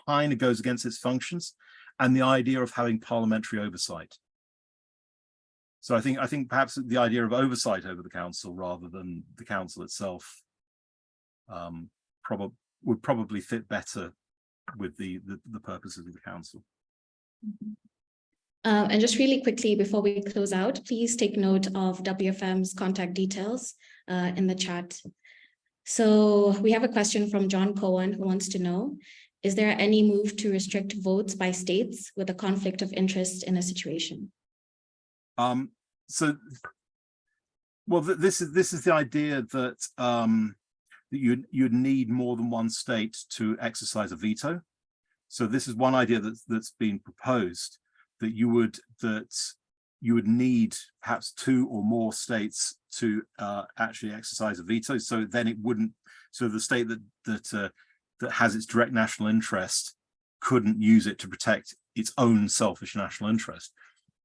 Speaker 1: kind of goes against its functions, and the idea of having parliamentary oversight. So I think perhaps the idea of oversight over the council rather than the council itself would probably fit better with the purposes of the council.
Speaker 2: And just really quickly before we close out, please take note of WFM's contact details in the chat. So we have a question from John Cohen who wants to know, is there any move to restrict votes by states with a conflict of interest in a situation?
Speaker 1: So, well, this is the idea that that you'd need more than one state to exercise a veto. So this is one idea that's been proposed, that you would need perhaps 2 or more states to actually exercise a veto. So then it wouldn't. So the state that has its direct national interest couldn't use it to protect its own selfish national interest.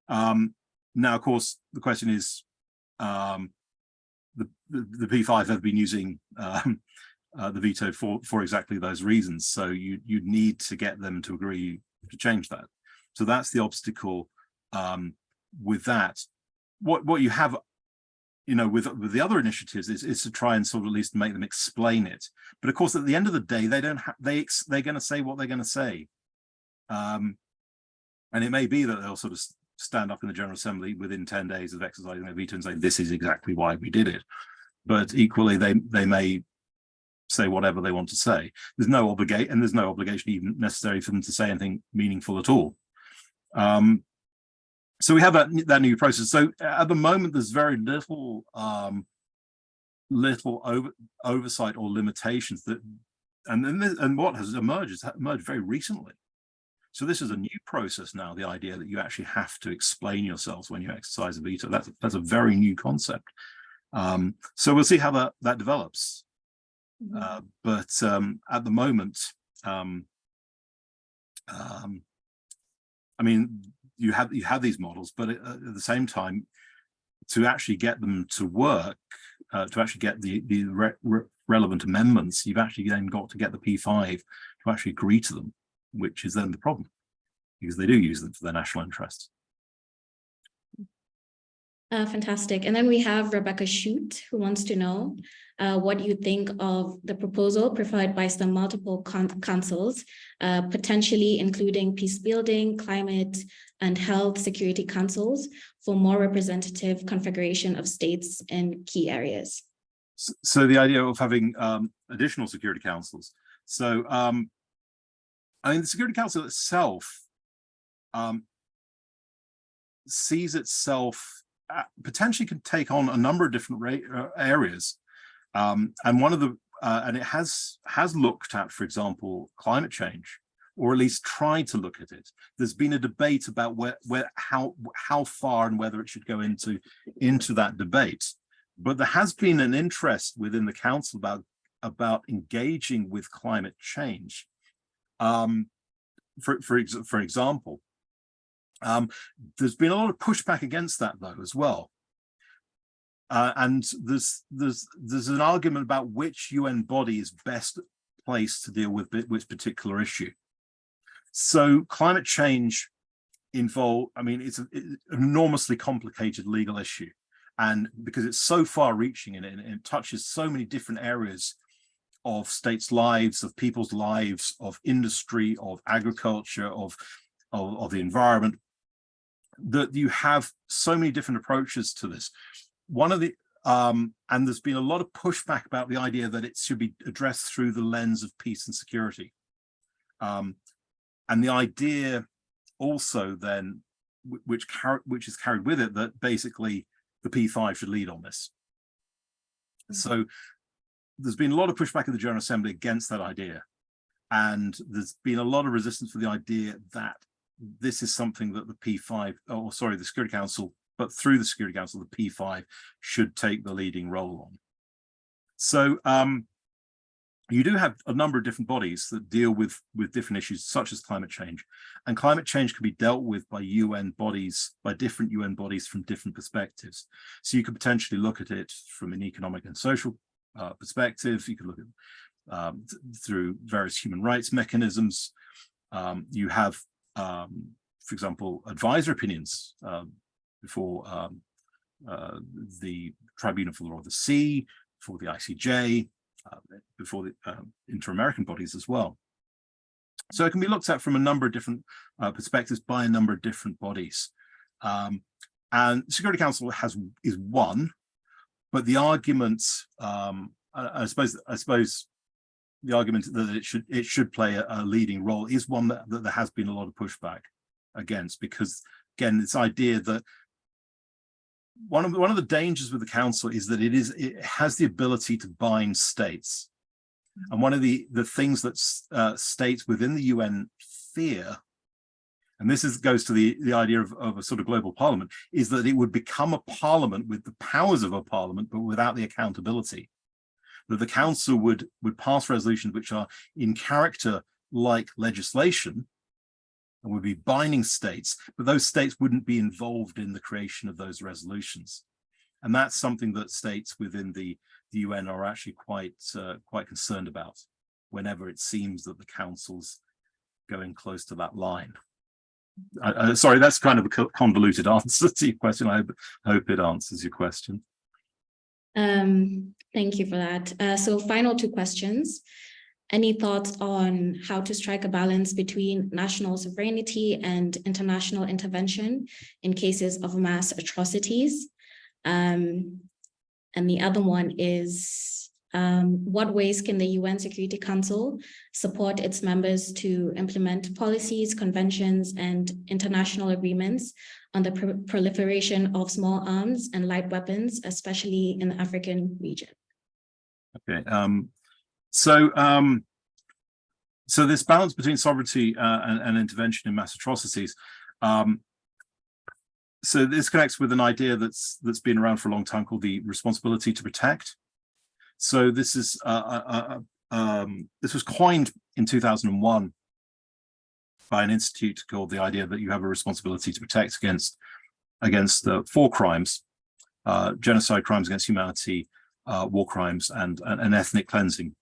Speaker 1: Now, of course, the question is, the P5 have been using the veto for exactly those reasons. So you'd need to get them to agree to change that. So that's the obstacle with that. What you have, with the other initiatives is to try and sort of at least make them explain it. But of course, at the end of the day, they're going to say what they're going to say, and it may be that they'll sort of stand up in the General Assembly within 10 days of exercising their veto and say, this is exactly why we did it. But equally, they may say whatever they want to say. There's no obligation even necessary for them to say anything meaningful at all. So we have that new process. So at the moment, there's very little oversight or limitations and what has emerged very recently. So this is a new process now, the idea that you actually have to explain yourselves when you exercise a veto. That's a very new concept. So we'll see how that develops. But at the moment, I mean, you have these models, but at the same time, to actually get them to work, to actually get the relevant amendments, you've actually then got to get the P5 to actually agree to them, which is then the problem, because they do use them for their national interests.
Speaker 2: Fantastic. And then we have Rebecca Shute, who wants to know what you think of the proposal preferred by some multiple councils, potentially including peace building, climate, and health security councils for more representative configuration of states in key areas.
Speaker 1: So the idea of having additional security councils. So, I mean, the Security Council itself sees itself potentially can take on a number of different areas, and one of the and it has looked at, for example, climate change, or at least tried to look at it. There's been a debate about how far and whether it should go into that debate, but there has been an interest within the council about engaging with climate change. For example, there's been a lot of pushback against that, though, as well. And there's an argument about which UN body is best placed to deal with which particular issue. So climate change I mean, it's an enormously complicated legal issue, and because it's so far-reaching and it touches so many different areas of states' lives, of people's lives, of industry, of agriculture, of the environment, that you have so many different approaches to this. One of the and there's been a lot of pushback about the idea that it should be addressed through the lens of peace and security. And the idea also then, which is carried with it, that basically the P5 should lead on this. So there's been a lot of pushback in the General Assembly against that idea. And there's been a lot of resistance for the idea that this is something that the P5, or sorry, the Security Council, but through the Security Council, the P5 should take the leading role on. So you do have a number of different bodies that deal with different issues, such as climate change. And climate change can be dealt with by UN bodies, by different UN bodies from different perspectives. So you could potentially look at it from an economic and social perspective. You could look at through various human rights mechanisms. You have, for example, advisory opinions before the Tribunal for the Law of the Sea, for the ICJ, before the inter-American bodies as well. So it can be looked at from a number of different perspectives by a number of different bodies. And Security Council is one, but the argument, I suppose the argument that it should play a leading role is one that there has been a lot of pushback against, because again, this idea that one of the dangers with the council is that it has the ability to bind states. And one of the things that states within the UN fear, and this goes to the idea of a sort of global parliament, is that it would become a parliament with the powers of a parliament, but without the accountability. That the council would pass resolutions which are in character like legislation, and would be binding states, but those states wouldn't be involved in the creation of those resolutions. And that's something that states within the UN are actually quite concerned about whenever it seems that the council's going close to that line. Sorry, that's kind of a convoluted answer to your question. I hope it answers your question.
Speaker 2: Thank you for that. So final two questions. Any thoughts on how to strike a balance between national sovereignty and international intervention in cases of mass atrocities? And the other one is, what ways can the UN Security Council support its members to implement policies, conventions, and international agreements on the proliferation of small arms and light weapons, especially in the African region? Okay.
Speaker 1: So this balance between sovereignty and intervention in mass atrocities. So this connects with an idea that's been around for a long time called the responsibility to protect. So this is this was coined in 2001 by an institute called the idea that you have a responsibility to protect against 4 crimes: genocide, crimes against humanity, war crimes, and ethnic cleansing.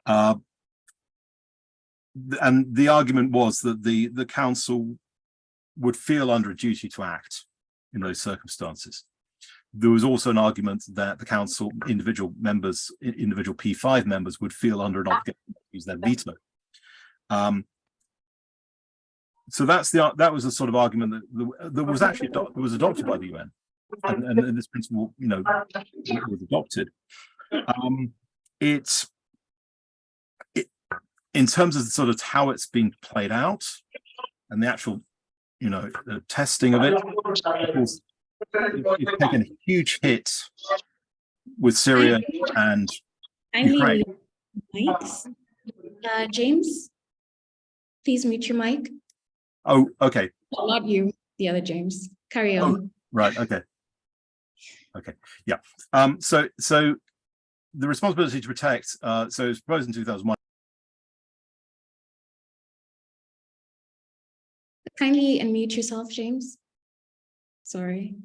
Speaker 1: And the argument was that the council would feel under a duty to act in those circumstances. There was also an argument that the council, individual P5 members would feel under an obligation to use their veto. So that was a sort of argument that was actually adopted by the UN, and this principle, was adopted. In terms of sort of how it's been played out and the actual, the testing of it, of course, it's taken a huge hit with Syria and Ukraine.
Speaker 2: Mics. James, please mute your mic.
Speaker 1: Oh, okay.
Speaker 2: Well, not you, the other James. Carry on.
Speaker 1: Oh, right. Okay. Okay. Yeah. So the responsibility to protect. So it was proposed in 2001.
Speaker 2: Kindly unmute yourself, James. Sorry.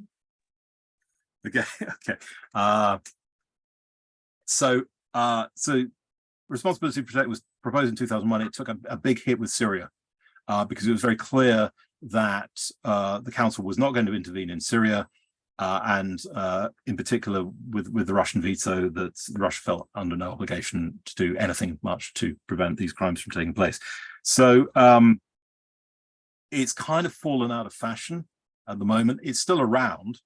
Speaker 1: Okay. Okay. So responsibility to protect was proposed in 2001. It took a big hit with Syria because it was very clear that the council was not going to intervene in Syria, and in particular with the Russian veto, that Russia felt under no obligation to do anything much to prevent these crimes from taking place. So it's kind of fallen out of fashion at the moment. It's still around,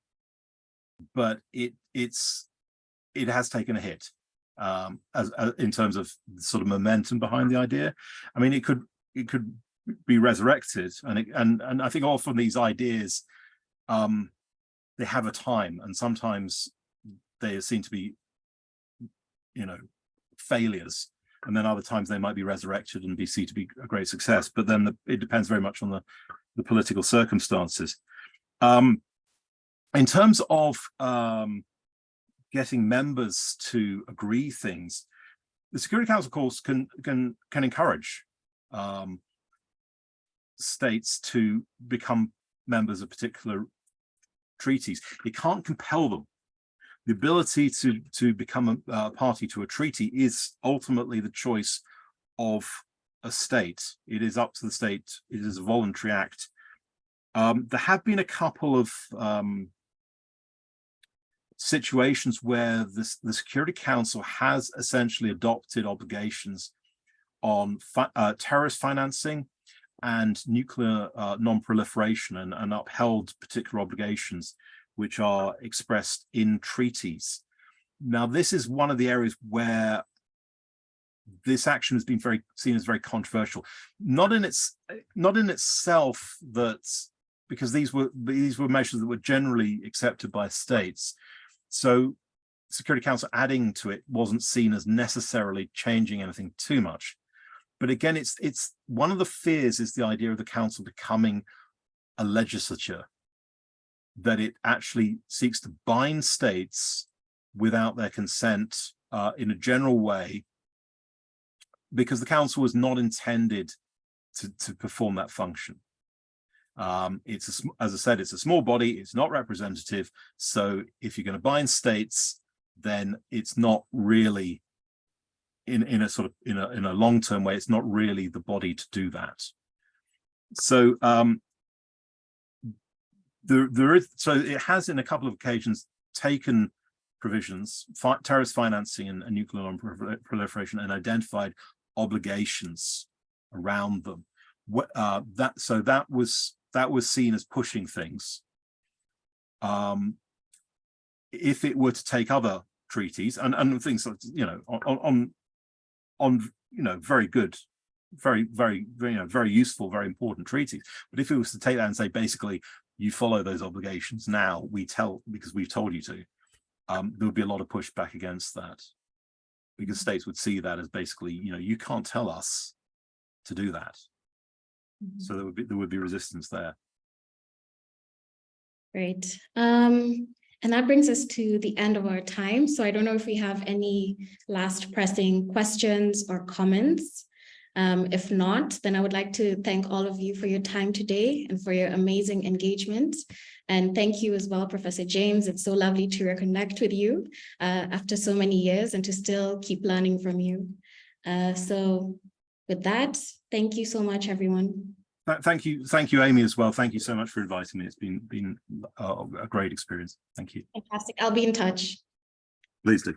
Speaker 1: but it it has taken a hit as in terms of sort of momentum behind the idea. I mean, it could be resurrected, and I think often these ideas they have a time, and sometimes they seem to be, you know, failures, and then other times they might be resurrected and be seen to be a great success. But then it depends very much on the political circumstances. In terms of getting members to agree things, the Security Council, of course, can encourage states to become members of particular treaties. It can't compel them. The ability to become a party to a treaty is ultimately the choice of a state. It is up to the state. It is a voluntary act. There have been a couple of situations where the Security Council has essentially adopted obligations on terrorist financing and nuclear non-proliferation, and upheld particular obligations which are expressed in treaties. Now, this is one of the areas where this action has been seen as very controversial, not in itself, that because these were measures that were generally accepted by states. So Security Council adding to it wasn't seen as necessarily changing anything too much. But again, it's one of the fears is the idea of the council becoming a legislature, that it actually seeks to bind states without their consent in a general way, because the council was not intended to perform that function. As I said, it's a small body, it's not representative. So if you're going to bind states, then it's not really in a long-term way, it's not really the body to do that. So so it has in a couple of occasions taken provisions, terrorist financing and nuclear non-proliferation, and identified obligations around them. That was seen as pushing things. If it were to take other treaties and things like, you know, on you know, very good, very useful, very important treaties, but if it was to take that and say, basically, you follow those obligations now, because we've told you to, there would be a lot of pushback against that, because states would see that as basically, you know, you can't tell us to do that. So there would be resistance there.
Speaker 2: Great. And that brings us to the end of our time. So I don't know if we have any last pressing questions or comments. If not, then I would like to thank all of you for your time today and for your amazing engagement. And thank you as well, Professor James. It's so lovely to reconnect with you after so many years and to still keep learning from you. So with that, thank you so much, everyone.
Speaker 1: Thank you, Amy, as well. Thank you so much for inviting me. It's been a great experience. Thank you.
Speaker 2: Fantastic. I'll be in touch.
Speaker 1: Please do.